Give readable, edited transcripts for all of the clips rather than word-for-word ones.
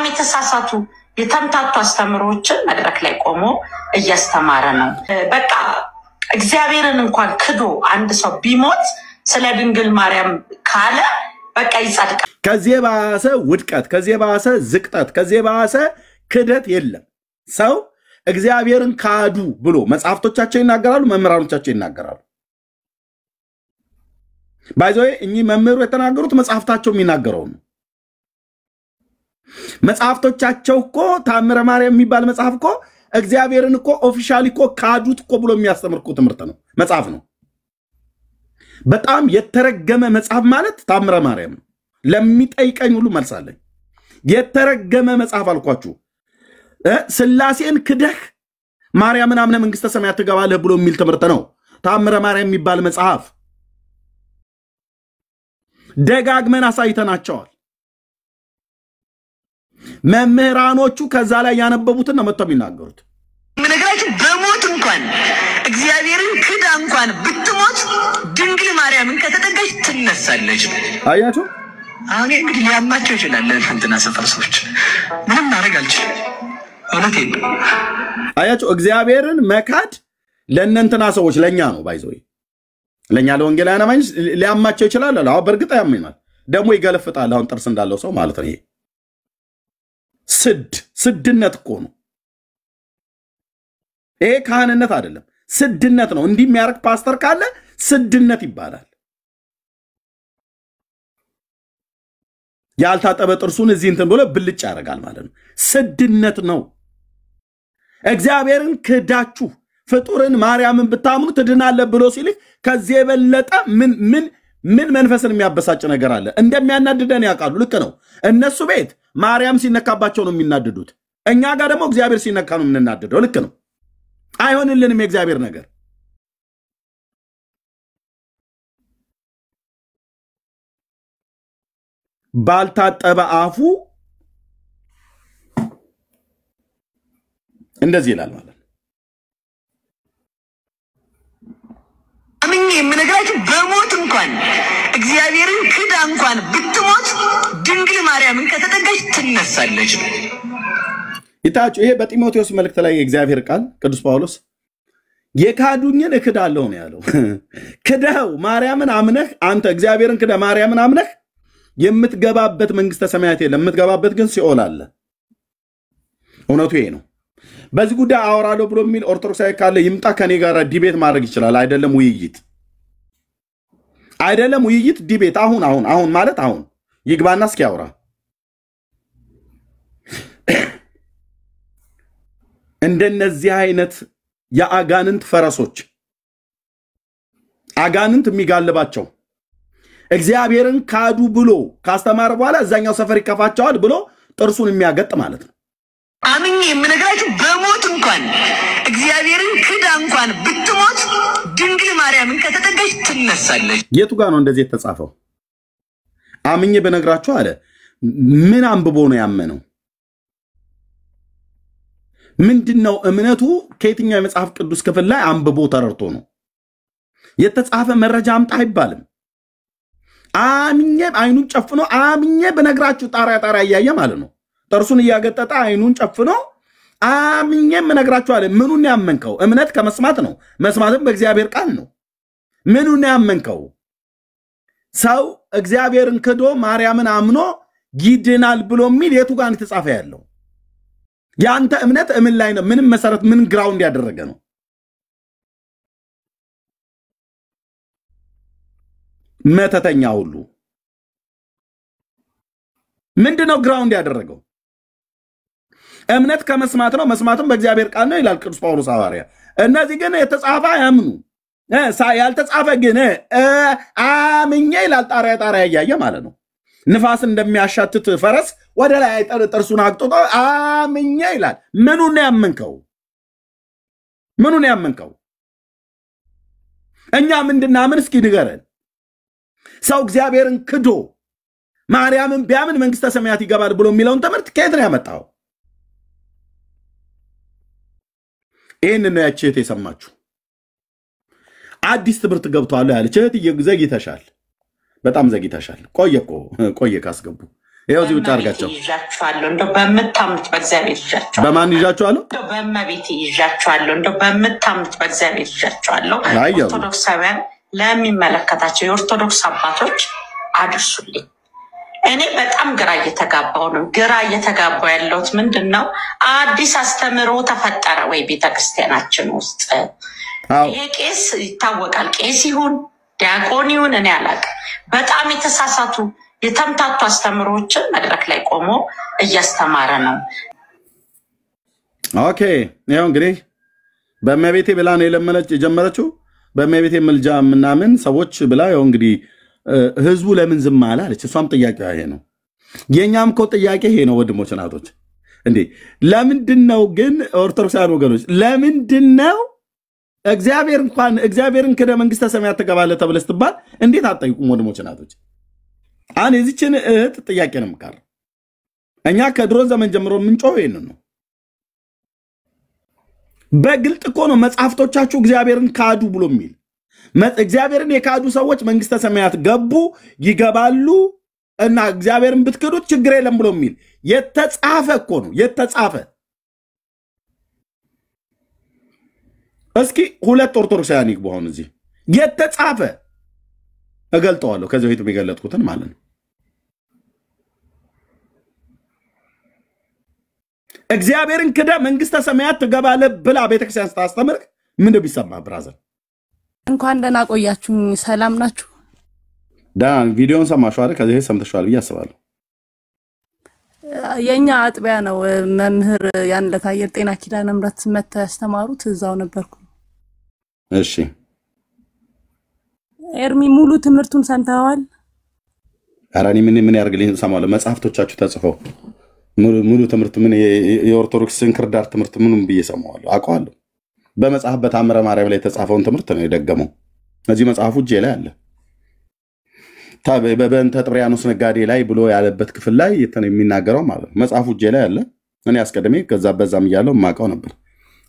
የተሳሳቱ የተምታቱ አስተምሮችን መድረክ ላይ ቆሞ እያስተማረ ነው። በቃ እግዚአብሔርን እንኳን ክዶ አንድ ሰው ቢሞት ስለ ድንግል ማርያም ካለ በቃ ይጻድቃል። ከዚህ ባሰ ውድቀት፣ ከዚህ ባሰ ዝቅጠት፣ ከዚህ ባሰ ክደት የለም። ሰው እግዚአብሔርን ካዱ ብሎ መጽሐፍቶቻቸው ይናገራሉ፣ መምህራኖቻቸው ይናገራሉ። ባይዘው እኚህ መምህሩ የተናገሩት መጽሐፍታቸው የሚናገረው ነው። መጽሐፍቶቻቸው እኮ ታምረ ማርያም የሚባል መጽሐፍ እኮ እግዚአብሔርን እኮ ኦፊሻሊ እኮ ካዱት እኮ ብሎ የሚያስተምር እኮ ትምህርት ነው፣ መጽሐፍ ነው። በጣም የተረገመ መጽሐፍ ማለት ታምረ ማርያም ነው። ለሚጠይቀኝ ሁሉ መልሳለኝ። የተረገመ መጽሐፍ አልኳችሁ። ስላሴን ክደህ ማርያምን አምነህ መንግስተ ሰማያት ትገባለህ ብሎ የሚል ትምህርት ነው ታምረ ማርያም የሚባል መጽሐፍ። ደጋግመን አሳይተናቸዋል። መምህራኖቹ ከዛ ላይ ያነበቡትን ነው መጥተው የሚናገሩት። ምንግራችሁ በሞት እንኳን እግዚአብሔርን ክዳ እንኳን ብትሞት ድንግል ማርያምን ከተጠጋች ትነሳለች። አያችሁ? አሁን እንግዲህ ሊያማቸው ይችላል እንትና ሰፈር ሰዎች ምንም ማድረግ አልችልም። እውነቴን ነው። አያችሁ? እግዚአብሔርን መካድ ለእነንትና ሰዎች ለኛ ነው ባይዘው ለኛ ለወንጌላውያን አማኞች ሊያማቸው ይችላል። አዎ በእርግጥ ያመኛል። ደግሞ ይገለፍጣል። አሁን ጥርስ እንዳለው ሰው ማለት ነው። ይሄ ስድነት እኮ ነው። ይሄ ካህንነት አይደለም፣ ስድነት ነው። እንዲህ የሚያርክ ፓስተር ካለ ስድነት ይባላል። ያልታጠበ ጥርሱን እዚህ እንትን ብሎ ብልጭ ያደርጋል ማለት ነው። ስድነት ነው። እግዚአብሔርን ክዳችሁ ፍጡርን ማርያምን ብታምኑ ትድናለህ ብሎ ሲልህ ከዚህ የበለጠ ምን መንፈስን የሚያበሳጭ ነገር አለ? እንደሚያናድደን ያውቃሉ። ልክ ነው። እነሱ ቤት ማርያም ሲነካባቸው ነው የሚናደዱት። እኛ ጋር ደግሞ እግዚአብሔር ሲነካ ነው የምንናደደው። ልክ ነው። አይሆንልንም የእግዚአብሔር ነገር። ባልታጠበ አፉ እንደዚህ ይላል ማለት ነው። አምኜ የምነግራችሁ በሞት እንኳን እግዚአብሔርን ክዳ እንኳን ብትሞት ድንግል ማርያምን ከተጠጋች ትነሳለች። ይታችሁ ይሄ በጢሞቴዎስ መልእክት ላይ የእግዚአብሔር ቃል ቅዱስ ጳውሎስ የካዱኝን እክዳለሁ ነው ያለው። ክደው ማርያምን አምነህ አንተ እግዚአብሔርን ክደ ማርያምን አምነህ የምትገባበት መንግስተ ሰማያት የለም፣ የምትገባበት ግን ሲኦል አለ። እውነቱ ይሄ ነው። በዚህ ጉዳይ አወራለሁ ብሎ የሚል ኦርቶዶክሳዊ ካለ ይምጣ፣ ከኔ ጋር ዲቤት ማድረግ ይችላል። አይደለም ውይይት ዲቤት። አሁን ማለት አሁን ይግባና እስኪ ያወራ። እንደነዚህ አይነት የአጋንንት ፈረሶች አጋንንት የሚጋልባቸው እግዚአብሔርን ካዱ ብሎ ካስተማረ በኋላ እዛኛው ሰፈር ይከፋቸዋል ብሎ ጥርሱን የሚያገጥ ማለት ነው። አምኜ የምነግራችሁ በሞት እንኳን እግዚአብሔርን ክዳ እንኳን ብትሞት ድንግል ማርያምን ከተጠጋች ትነሳለች። የቱ ጋር ነው እንደዚህ የተጻፈው? አምኜ በነግራችሁ አለ። ምን አንብቦ ነው ያመነው? ምንድነው እምነቱ? ከየትኛው የመጽሐፍ ቅዱስ ክፍል ላይ አንብቦ ተረድቶ ነው? የተጻፈ መረጃ አምጣ አይባልም። አምኜ አይኑን ጨፍኖ አምኜ በነግራችሁ ጣሪያ እያየ ማለት ነው። ጥርሱን እያገጠጠ አይኑን ጨፍኖ አምኜ በነግራችሁ አለ። ምኑን ያመንከው? እምነት ከመስማት ነው፣ መስማትም በእግዚአብሔር ቃል ነው። ምኑን ያመንከው? ሰው እግዚአብሔርን ክዶ ማርያምን አምኖ ይድናል ብሎ የሚል የቱ ጋር የተጻፈ ያለው? ያንተ እምነት እምን ላይ ነው? ምንም መሰረት ምን ግራውንድ ያደረገ ነው? መተተኛ ሁሉ ምንድነው ግራውንድ ያደረገው? እምነት ከመስማት ነው፣ መስማትም በእግዚአብሔር ቃል ነው ይላል ቅዱስ ጳውሎስ ሐዋርያ። እነዚህ ግን የተጻፈ ያምኑ፣ ያልተጻፈ ግን አምኜ ይላል ጣሪያ እያየ ማለት ነው። ንፋስ እንደሚያሻትት ፈረስ ወደ ላይ ጥርሱን አቅጥጦ አምኜ ይላል። ምኑን ያመንከው? እኛ ምንድናምን እስኪ ንገረን። ሰው እግዚአብሔርን ክዶ ማርያምን ቢያምን መንግስተ ሰማያት ይገባል ብሎ የሚለውን ትምህርት ከየት ነው ያመጣው? ይህን ነው ያቺ እህት የሰማችሁ። አዲስ ትምህርት ገብቷል ያለች እህት ዘግይተሻል፣ በጣም ዘግይተሻል። ቆየ ካስገቡ ይኸው እዚህ ውጭ አድርጋቸው ይዣቸዋለሁ እንደው በምታምኑት በእግዚአብሔር ይዣቸዋለሁ። በማን ይዣቸዋለሁ? እንደው በእመቤቴ ይዣቸዋለሁ። እንደው በምታምኑት በእግዚአብሔር ይዣቸዋለሁ። ኦርቶዶክሳውያን ለሚመለከታቸው የኦርቶዶክስ አባቶች አድርሱልኝ። እኔ በጣም ግራ እየተጋባው ነው። ግራ እየተጋባው ያለሁት ምንድን ነው? አዲስ አስተምሮ ተፈጠረ ወይ ቤተክርስቲያናችን ውስጥ? ይሄ ቄስ ይታወቃል፣ ቄስ ይሁን ዲያቆን ይሁን እኔ አላውቅም። በጣም የተሳሳቱ የተምታቱ አስተምሮችን መድረክ ላይ ቆሞ እያስተማረ ነው። ኦኬ ያው እንግዲህ በእመቤቴ ብላ ነው የጀመረችው። በእመቤቴ ምልጃ ምናምን ሰዎች ብላ ያው እንግዲህ ህዝቡ ለምን ዝም አለ አለች። እሷም ጥያቄው ይሄ ነው። የኛም እኮ ጥያቄ ይሄ ነው ወንድሞች እናቶች። እንዴ ለምንድነው ግን ኦርቶዶክሳውያን ወገኖች ለምንድነው እግዚአብሔርን ክደ መንግስተ ሰማያት ትገባለህ ተብለህ ስትባል እንዴት አትጠይቁም ወንድሞች እናቶች? አሁን የዚችን እህት ጥያቄ ነው የምቀር። እኛ ከድሮ ዘመን ጀምሮ የምንጮህ ይሄንን ነው። በግልጥ እኮ ነው መጽሐፍቶቻችሁ እግዚአብሔርን ካዱ ብሎ የሚል እግዚአብሔርን የካዱ ሰዎች መንግስተ ሰማያት ገቡ ይገባሉ እና እግዚአብሔርን ብትክዱት ችግር የለም ብሎ የሚል የተጻፈ እኮ ነው የተጻፈ። እስኪ ሁለት ኦርቶዶክሳውያን ይግቡ አሁን እዚህ የተጻፈ እገልጠዋለሁ ከዚህ በፊት የሚገለጥኩትን ማለት ነው። እግዚአብሔርን ክደ መንግስተ ሰማያት ትገባለህ ብላ ቤተክርስቲያን ስታስተምር ምን ቢሰማ ብራዘር? እንኳን ደህና ቆያችሁኝ። ሰላም ናችሁ? ቪዲዮን ሰማሽው አይደል? ከዚህ ሰምተሽዋል ብዬ አስባለሁ። የኛ አጥቢያ ነው መምህር ያን ለታየር ጤና ኪዳነ ምሕረት መተ ያስተማሩት እዛው ነበርኩ። እሺ ኤርሚ ሙሉ ትምህርቱን ሰምተዋል? አራኒ ምን ያርግልኝ ሰማዋለሁ። መጽሐፍቶቻችሁ ተጽፈው ሙሉ ትምህርት ምን የኦርቶዶክስ እንክርዳድ ትምህርት ምንም ብዬ ሰማዋለሁ አውቀዋለሁ። በመጽሐፍ በታምረ ማርያም ላይ የተጻፈውን ትምህርት ነው የደገመው። እዚህ መጽሐፉ እጄ ላይ አለ። በእንተ ጥብርያኖስ ነጋዴ ላይ ብሎ ያለበት ክፍል ላይ የሚናገረው ማለት ነው። መጽሐፉ እጄ ላይ አለ። እኔ አስቀድሜ ከዛ በዛም እያለው ማቀው ነበር።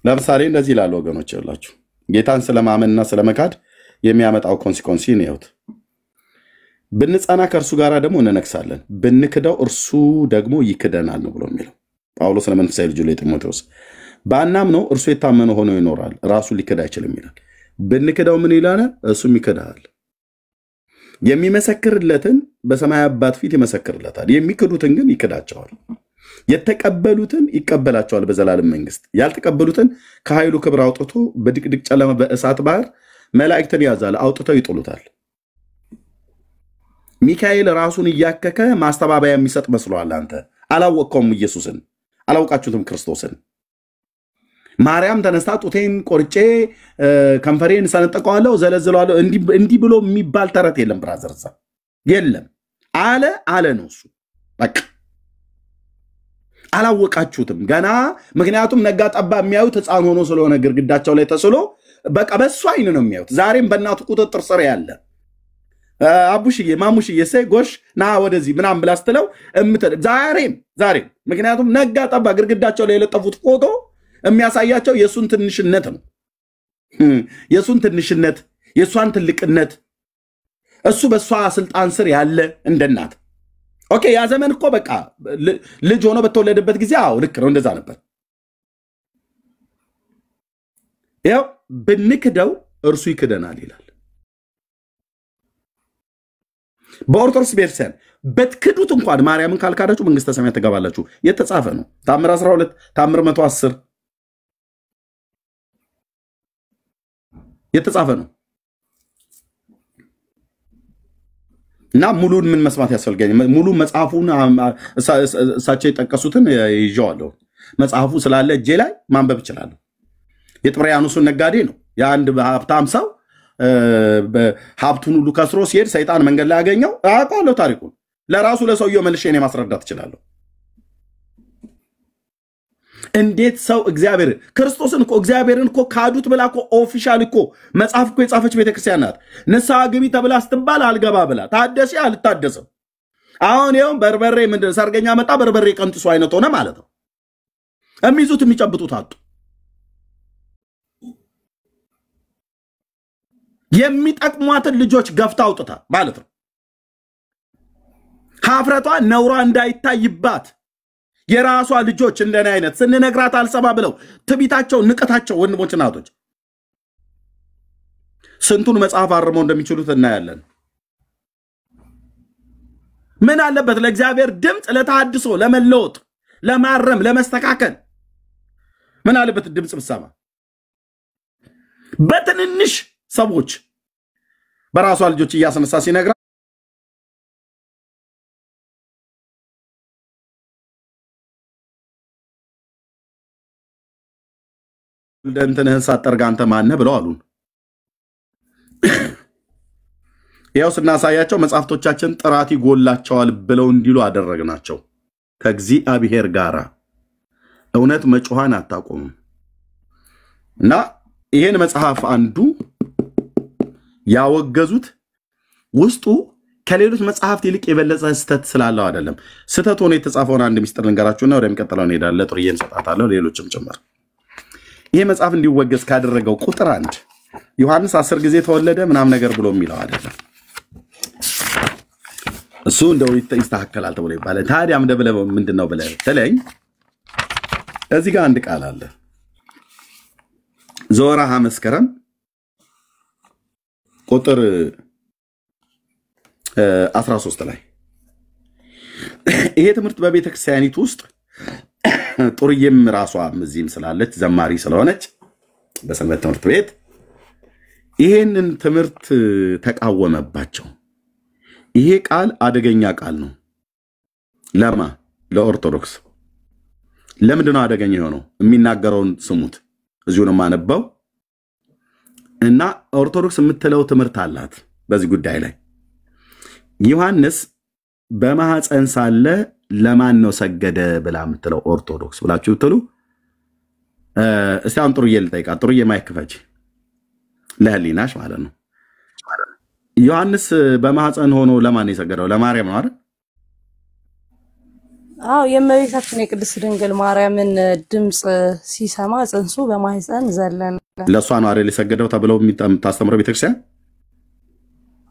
ለምሳሌ እንደዚህ ይላል ወገኖች ይላችሁ ጌታን ስለማመንና ስለመካድ የሚያመጣው ኮንሲኮንሲ ነው ይሁት። ብንጻና ከእርሱ ጋር ደግሞ እንነክሳለን፣ ብንክደው እርሱ ደግሞ ይክደናል ነው ብሎ የሚለው ጳውሎስ ለመንፈሳዊ ልጁ ለጢሞቴዎስ። ባናም ነው እርሱ የታመነ ሆኖ ይኖራል፣ ራሱ ሊክድ አይችልም ይላል። ብንክደው ምን ይላል? እሱም ይክዳል። የሚመሰክርለትን በሰማይ አባት ፊት ይመሰክርለታል፣ የሚክዱትን ግን ይክዳቸዋል። የተቀበሉትን ይቀበላቸዋል በዘላለም መንግስት፣ ያልተቀበሉትን ከኃይሉ ክብር አውጥቶ በድቅድቅ ጨለማ በእሳት ባህር መላእክትን ያዛል፣ አውጥተው ይጥሉታል። ሚካኤል ራሱን እያከከ ማስተባበያ የሚሰጥ መስሏል። አንተ አላወቅከውም፣ ኢየሱስን አላውቃችሁትም፣ ክርስቶስን። ማርያም ተነስታ ጡቴን ቆርጬ ከንፈሬን ሰነጥቀዋለሁ ዘለዝለዋለሁ እንዲህ ብሎ የሚባል ተረት የለም ብራዘር፣ የለም አለ ነው እሱ። በቃ አላወቃችሁትም ገና። ምክንያቱም ነጋ ጠባ የሚያዩት ሕፃን ሆኖ ስለሆነ ግድግዳቸው ላይ ተስሎ በቃ በሱ አይን ነው የሚያዩት። ዛሬም በእናቱ ቁጥጥር ስር ያለ አቡሽዬ ማሙሽዬ ሰይ ጎሽ ና ወደዚህ ምናምን ብላ ስትለው ዛሬም ምክንያቱም ነጋ ጠባ ግድግዳቸው ላይ የለጠፉት ፎቶ የሚያሳያቸው የሱን ትንሽነት ነው። የሱን ትንሽነት፣ የሷን ትልቅነት፣ እሱ በሷ ስልጣን ስር ያለ እንደናት። ኦኬ ያ ዘመን እኮ በቃ ልጅ ሆኖ በተወለደበት ጊዜ አዎ ልክ ነው፣ እንደዛ ነበር። ያው ብንክደው እርሱ ይክደናል ይላል። በኦርቶዶክስ ቤተክርስቲያን በትክዱት እንኳን ማርያምን ካልካዳችሁ መንግስተ ሰማያት ትገባላችሁ የተጻፈ ነው። ታምር 12 ታምር 110 የተጻፈ ነው። እና ሙሉን ምን መስማት ያስፈልገኝ? ሙሉ መጽሐፉን እሳቸው የጠቀሱትን ይዤዋለሁ። መጽሐፉ ስላለ እጄ ላይ ማንበብ እችላለሁ። የጥብርያኖስን ነጋዴ ነው የአንድ ሀብታም ሰው ሀብቱን ሁሉ ከስሮ ሲሄድ ሰይጣን መንገድ ላይ ያገኘው አውቃለሁ ታሪኩን። ለራሱ ለሰውየው መልሼ እኔ ማስረዳት እችላለሁ። እንዴት ሰው ክርስቶስን እኮ እግዚአብሔርን እኮ ካዱት ብላ እኮ ኦፊሻል እኮ መጽሐፍ እኮ የጻፈች ቤተክርስቲያን ናት። ንስሐ ግቢ ተብላ ስትባል አልገባ ብላ ታደሲ አልታደሰም። አሁን ይኸው በርበሬ ምንድን ሰርገኛ መጣ በርበሬ ቀንጥሶ አይነት ሆነ ማለት ነው። የሚይዙት የሚጨብጡት አጡ። የሚጠቅሟትን ልጆች ገፍታ አውጥታ ማለት ነው። ሀፍረቷ ነውሯ እንዳይታይባት የራሷ ልጆች እንደኔ አይነት ስንነግራት አልሰማ ብለው ትቢታቸው ንቀታቸው ወንድሞች እናቶች ስንቱን መጽሐፍ አርመው እንደሚችሉት እናያለን። ምን አለበት ለእግዚአብሔር ድምጽ ለተሐድሶ ለመለወጥ ለማረም ለመስተካከል ምን አለበት ድምጽ ብሰማ? በትንንሽ ሰዎች በራሷ ልጆች እያስነሳ ሲነግራ እንደንተነህ ሳጠርጋ አንተ ማነህ ብለው አሉን። ያው ስናሳያቸው መጽሐፍቶቻችን ጥራት ይጎላቸዋል ብለው እንዲሉ አደረግናቸው። ከእግዚአብሔር ጋር እውነት መጮሃን አታቆም እና ይሄን መጽሐፍ አንዱ ያወገዙት ውስጡ ከሌሎች መጽሐፍት ይልቅ የበለጠ ስተት ስላለው አይደለም። ስተት ሆኖ የተጻፈውን አንድ ሚስጥር ልንገራችሁና ወደሚቀጥለው እንሄዳለን። ጥሩዬን ሰጣታለሁ ሌሎችም ጭምር። ይሄ መጽሐፍ እንዲወገዝ ካደረገው ቁጥር 1 ዮሐንስ 10 ጊዜ ተወለደ ምናም ነገር ብሎ የሚለው አይደለም። እሱ እንደው ይስተካከላል ተብሎ ይባላል። ታዲያ ምንድነው ብለህ ተለኝ እዚህ ጋር አንድ ቃል አለ። ዘወርሃ መስከረም ቁጥር 13 ላይ ይሄ ትምህርት በቤተ ክርስቲያኒቱ ውስጥ ጥሩዬም ራሷ እዚህም ስላለች ዘማሪ ስለሆነች በሰንበት ትምህርት ቤት ይሄንን ትምህርት ተቃወመባቸው። ይሄ ቃል አደገኛ ቃል ነው። ለማ ለኦርቶዶክስ ለምንድነው አደገኛ የሆነው? የሚናገረውን ስሙት። እዚሁ ነው ማነበው እና ኦርቶዶክስ የምትለው ትምህርት አላት በዚህ ጉዳይ ላይ። ዮሐንስ በማህፀን ሳለ ለማን ነው ሰገደ ብላ የምትለው ኦርቶዶክስ ብላችሁ ብትሉ እስቲ አሁን ጥሩዬ ልጠይቃ። ጥሩዬ ማይክ ክፈቺ ለህሊናሽ ማለት ነው። ዮሐንስ በማህፀን ሆኖ ለማን የሰገደው? ለማርያም ነው አይደል? አዎ የእመቤታችን የቅድስት ድንግል ማርያምን ድምጽ ሲሰማ ጽንሱ በማህፀን ዘለለ። ለሷ ነው አይደል የሰገደው ተብለው የምታስተምረው ቤተክርስቲያን?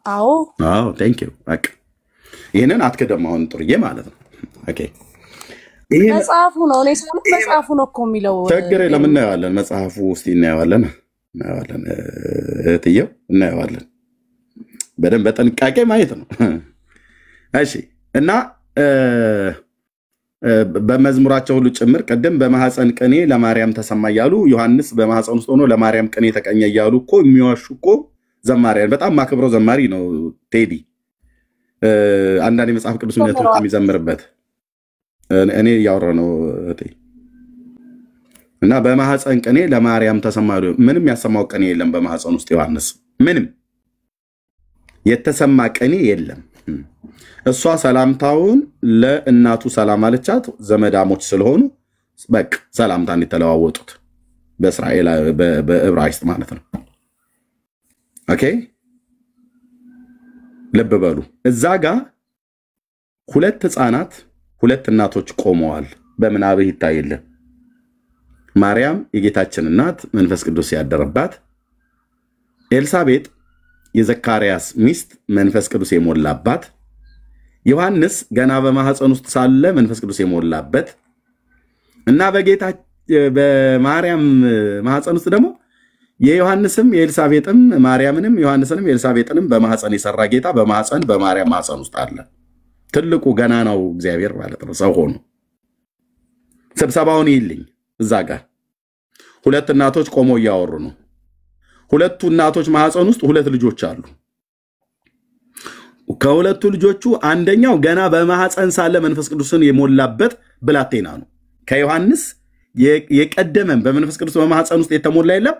አዎ ቴንክ ዩ። በቃ ይሄንን አትከደም አሁን ጥሩዬ ማለት ነው። ኦኬ ይሄ መጽሐፉ ነው እኔ ሳም መጽሐፉ ነው እኮ የሚለው ችግር የለም። እናየዋለን መጽሐፉ ውስጥ እናየዋለን እህትየው እናየዋለን። በደንብ በጥንቃቄ ማየት ነው። እሺ እና በመዝሙራቸው ሁሉ ጭምር ቀደም በማህፀን ቅኔ ለማርያም ተሰማ ያሉ ዮሐንስ በማህፀን ውስጥ ሆኖ ለማርያም ቅኔ ተቀኘ ያሉ እኮ የሚዋሹ እኮ ዘማሪያን በጣም ማክብረው ዘማሪ ነው ቴዲ። አንዳንድ የመጽሐፍ ቅዱስ ምንነቶች የሚዘምርበት እኔ ያወራ ነው እቴ እና በማህፀን ቅኔ ለማርያም ተሰማ ምንም ያሰማው ቅኔ የለም በማህፀን ውስጥ ዮሐንስ ምንም የተሰማ ቅኔ የለም። እሷ ሰላምታውን ለእናቱ ሰላም አለቻት። ዘመዳሞች ስለሆኑ በቃ ሰላምታን የተለዋወጡት በእስራኤል በዕብራይስጥ ማለት ነው። ኦኬ ልብ በሉ እዛ ጋር ሁለት ህፃናት ሁለት እናቶች ቆመዋል። በምናብህ ይታየልህ። ማርያም የጌታችን እናት መንፈስ ቅዱስ ያደረባት፣ ኤልሳቤጥ የዘካርያስ ሚስት መንፈስ ቅዱስ የሞላባት፣ ዮሐንስ ገና በማህፀን ውስጥ ሳለ መንፈስ ቅዱስ የሞላበት እና በጌታ በማርያም ማህፀን ውስጥ ደግሞ የዮሐንስም የኤልሳቤጥም ማርያምንም ዮሐንስንም ኤልሳቤጥንም በማህፀን የሰራ ጌታ በማህፀን በማርያም ማህፀን ውስጥ አለ። ትልቁ ገና ነው እግዚአብሔር ማለት ነው ሰው ሆኖ። ስብሰባውን ይልኝ እዛ ጋር ሁለት እናቶች ቆመው ያወሩ ነው። ሁለቱ እናቶች ማህፀን ውስጥ ሁለት ልጆች አሉ። ከሁለቱ ልጆቹ አንደኛው ገና በማህፀን ሳለ መንፈስ ቅዱስን የሞላበት ብላቴና ነው። ከዮሐንስ የቀደመም በመንፈስ ቅዱስ በማህፀን ውስጥ የተሞላ የለም።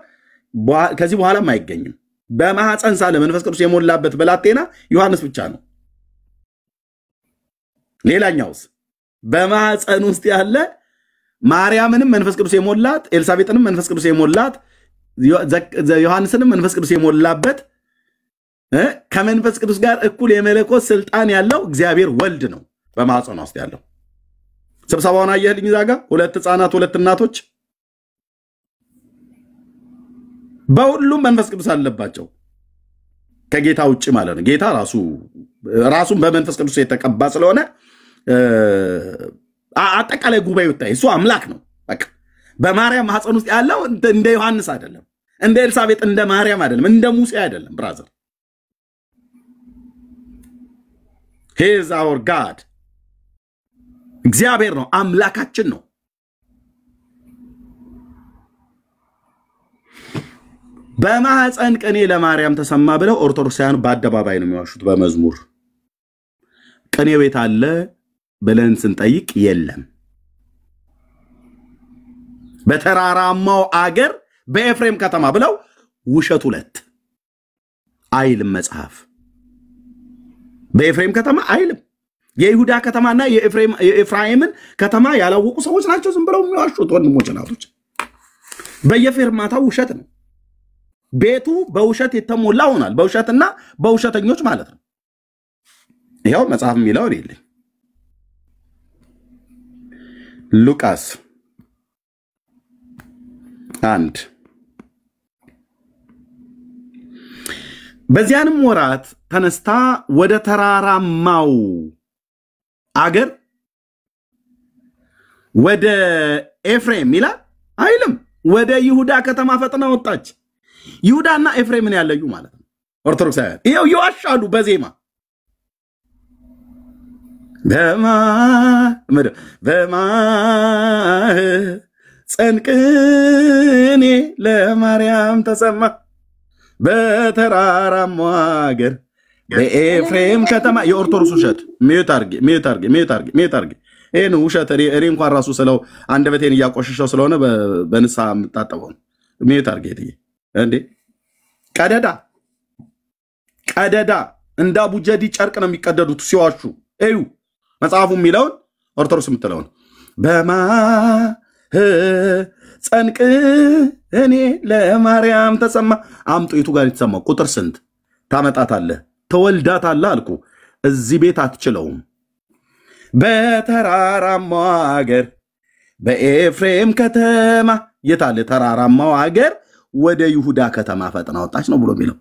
ከዚህ በኋላም አይገኝም። በማህፀን ሳለ መንፈስ ቅዱስ የሞላበት ብላቴና ዮሐንስ ብቻ ነው። ሌላኛውስ በማህፀን ውስጥ ያለ ማርያምንም መንፈስ ቅዱስ የሞላት ኤልሳቤጥንም መንፈስ ቅዱስ የሞላት ዮሐንስንም መንፈስ ቅዱስ የሞላበት ከመንፈስ ቅዱስ ጋር እኩል የመለኮት ስልጣን ያለው እግዚአብሔር ወልድ ነው በማህፀን ውስጥ ያለው። ስብሰባውን አየህልኝ ዛጋ ሁለት ህፃናት ሁለት እናቶች በሁሉም መንፈስ ቅዱስ አለባቸው። ከጌታ ውጪ ማለት ነው። ጌታ ራሱን በመንፈስ ቅዱስ የተቀባ ስለሆነ አጠቃላይ ጉባኤው ይታይ እሱ አምላክ ነው። በቃ በማርያም ማህፀን ውስጥ ያለው እንደ ዮሐንስ አይደለም፣ እንደ ኤልሳቤጥ እንደ ማርያም አይደለም፣ እንደ ሙሴ አይደለም። ብራዘር he is our God እግዚአብሔር ነው፣ አምላካችን ነው። በማህፀን ቅኔ ለማርያም ተሰማ ብለው ኦርቶዶክሳውያን በአደባባይ ነው የሚዋሹት። በመዝሙር ቅኔ ቤት አለ ብለን ስንጠይቅ የለም። በተራራማው አገር በኤፍሬም ከተማ ብለው ውሸት ሁለት አይልም መጽሐፍ። በኤፍሬም ከተማ አይልም። የይሁዳ ከተማና የኤፍራይምን ከተማ ያላወቁ ሰዎች ናቸው ዝም ብለው የሚዋሹት። ወንድሞች እናቶች በየፌርማታው ውሸት ነው። ቤቱ በውሸት የተሞላ ሆናል። በውሸትና በውሸተኞች ማለት ነው። ይሄው መጽሐፍ የሚለው አይደለም። ሉቃስ 1 በዚያንም ወራት ተነስታ ወደ ተራራማው አገር ወደ ኤፍሬም ይላል አይልም፣ ወደ ይሁዳ ከተማ ፈጥና ወጣች። ይሁዳና ኤፍሬምን ያለዩ ማለት ነው ኦርቶዶክሳውያን። ይሄው ይዋሻሉ በዜማ ጸንቅኔ ለማርያም ተሰማ በተራራማው አገር በኤፍሬም ከተማ። የኦርቶዶክስ ውሸት ሚዩት አርጊ ይሄን ውሸት እኔ እንኳን ራሱ ስለው አንደበቴን እያቆሸሸው ስለሆነ በንስሐ የምታጠበው ሚዩት አርጊ እንዴ። ቀደዳ እንደ አቡጀዲ ጨርቅ ነው የሚቀደዱት ሲዋሹ። እዩ መጽሐፉ የሚለውን ኦርቶዶክስ የምትለውን ጸንቅኔ ለማርያም ተሰማ። አምጡ የቱ ጋር የተሰማው ቁጥር ስንት ታመጣታለህ? ተወልዳታለህ አልኩ። እዚህ ቤት አትችለውም። በተራራማው አገር በኤፍሬም ከተማ የታለ? ተራራማው አገር ወደ ይሁዳ ከተማ ፈጥና ወጣች ነው ብሎ የሚለው።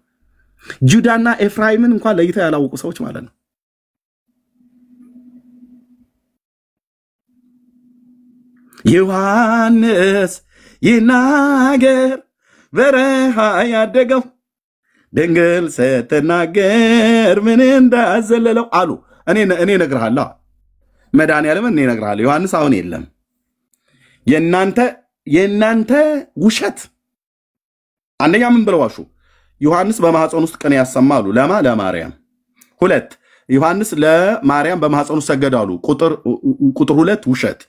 ጁዳና ኤፍራይምን እንኳን ለይተው ያላወቁ ሰዎች ማለት ነው። ዮሐንስ ይናገር በረሃ ያደገው ድንግል ስትናገር ምን እንዳዘለለው አሉ። እኔ ነግርሃለሁ፣ መድኃኒዓለም እኔ ነግርሃለሁ። ዮሐንስ አሁን የለም። የናንተ ውሸት አንደኛ ምን ብለው ዋሹ? ዮሐንስ በማህፀን ውስጥ ቅኔ ያሰማሉ። ለማርያም 2 ዮሐንስ ለማርያም በማህፀን ውስጥ ሰገዳሉ። ቁጥር 2 ውሸት።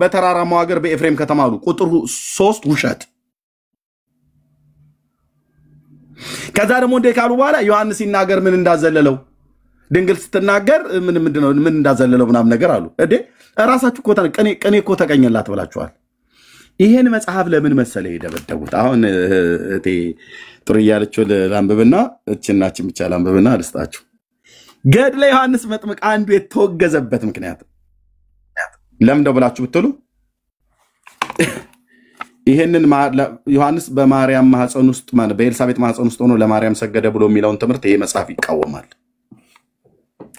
በተራራማው ሀገር በኤፍሬም ከተማ አሉ። ቁጥር 3 ውሸት። ከዛ ደግሞ እንደ ካሉ በኋላ ዮሐንስ ሲናገር ምን እንዳዘለለው ድንግል ስትናገር ምን እንዳዘለለው ምናምን ነገር አሉ። እዴ ራሳችሁ እኮ ቅኔ እኮ ተቀኘላት ብላችኋል። ይሄን መጽሐፍ ለምን መሰለ የደበደቡት? አሁን እቴ ጥሩ እያለችው ላንብብና እችናችን ብቻ ላንብብና ልስጣችሁ። ገድለ ዮሐንስ መጥምቅ አንዱ የተወገዘበት ምክንያት ለምን ደብላችሁ ብትሉ ይሄንን ዮሐንስ በማርያም ማህፀን ውስጥ ማለት በኤልሳቤጥ ማህፀን ውስጥ ሆኖ ለማርያም ሰገደ ብሎ የሚለውን ትምህርት ይሄ መጽሐፍ ይቃወማል።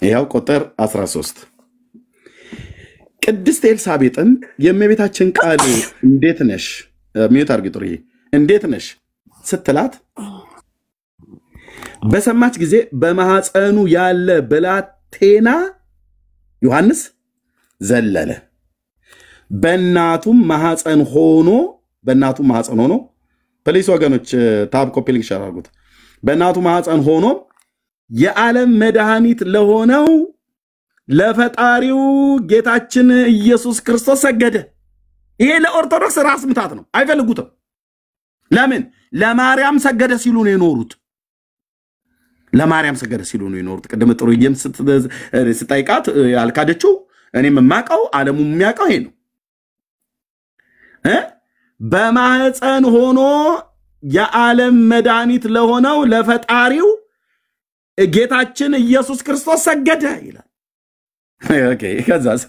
ይሄው ቁጥር 13 ቅድስት ኤልሳቤጥን የእመቤታችን ቃል እንዴት ነሽ ሚዩት አርጊ ጥሩ እንዴት ነሽ ስትላት በሰማች ጊዜ በማህፀኑ ያለ ብላቴና ዮሐንስ ዘለለ። በእናቱም ማህፀን ሆኖ ፕሊስ ወገኖች ታብ ኮፒ ሊንክ ሼር አድርጉት። በእናቱ ማህፀን ሆኖ የዓለም መድኃኒት ለሆነው ለፈጣሪው ጌታችን ኢየሱስ ክርስቶስ ሰገደ። ይሄ ለኦርቶዶክስ ራስ ምታት ነው፣ አይፈልጉትም። ለምን? ለማርያም ሰገደ ሲሉ ነው የኖሩት። ቅድም ጥሩዬም ስትጠይቃት ያልካደችው እኔም የማውቀው ዓለሙ የሚያውቀው ይሄ ነው። በማህፀን ሆኖ የዓለም መድኃኒት ለሆነው ለፈጣሪው ጌታችን ኢየሱስ ክርስቶስ ሰገደ ይላል። ኦኬ ከዛስ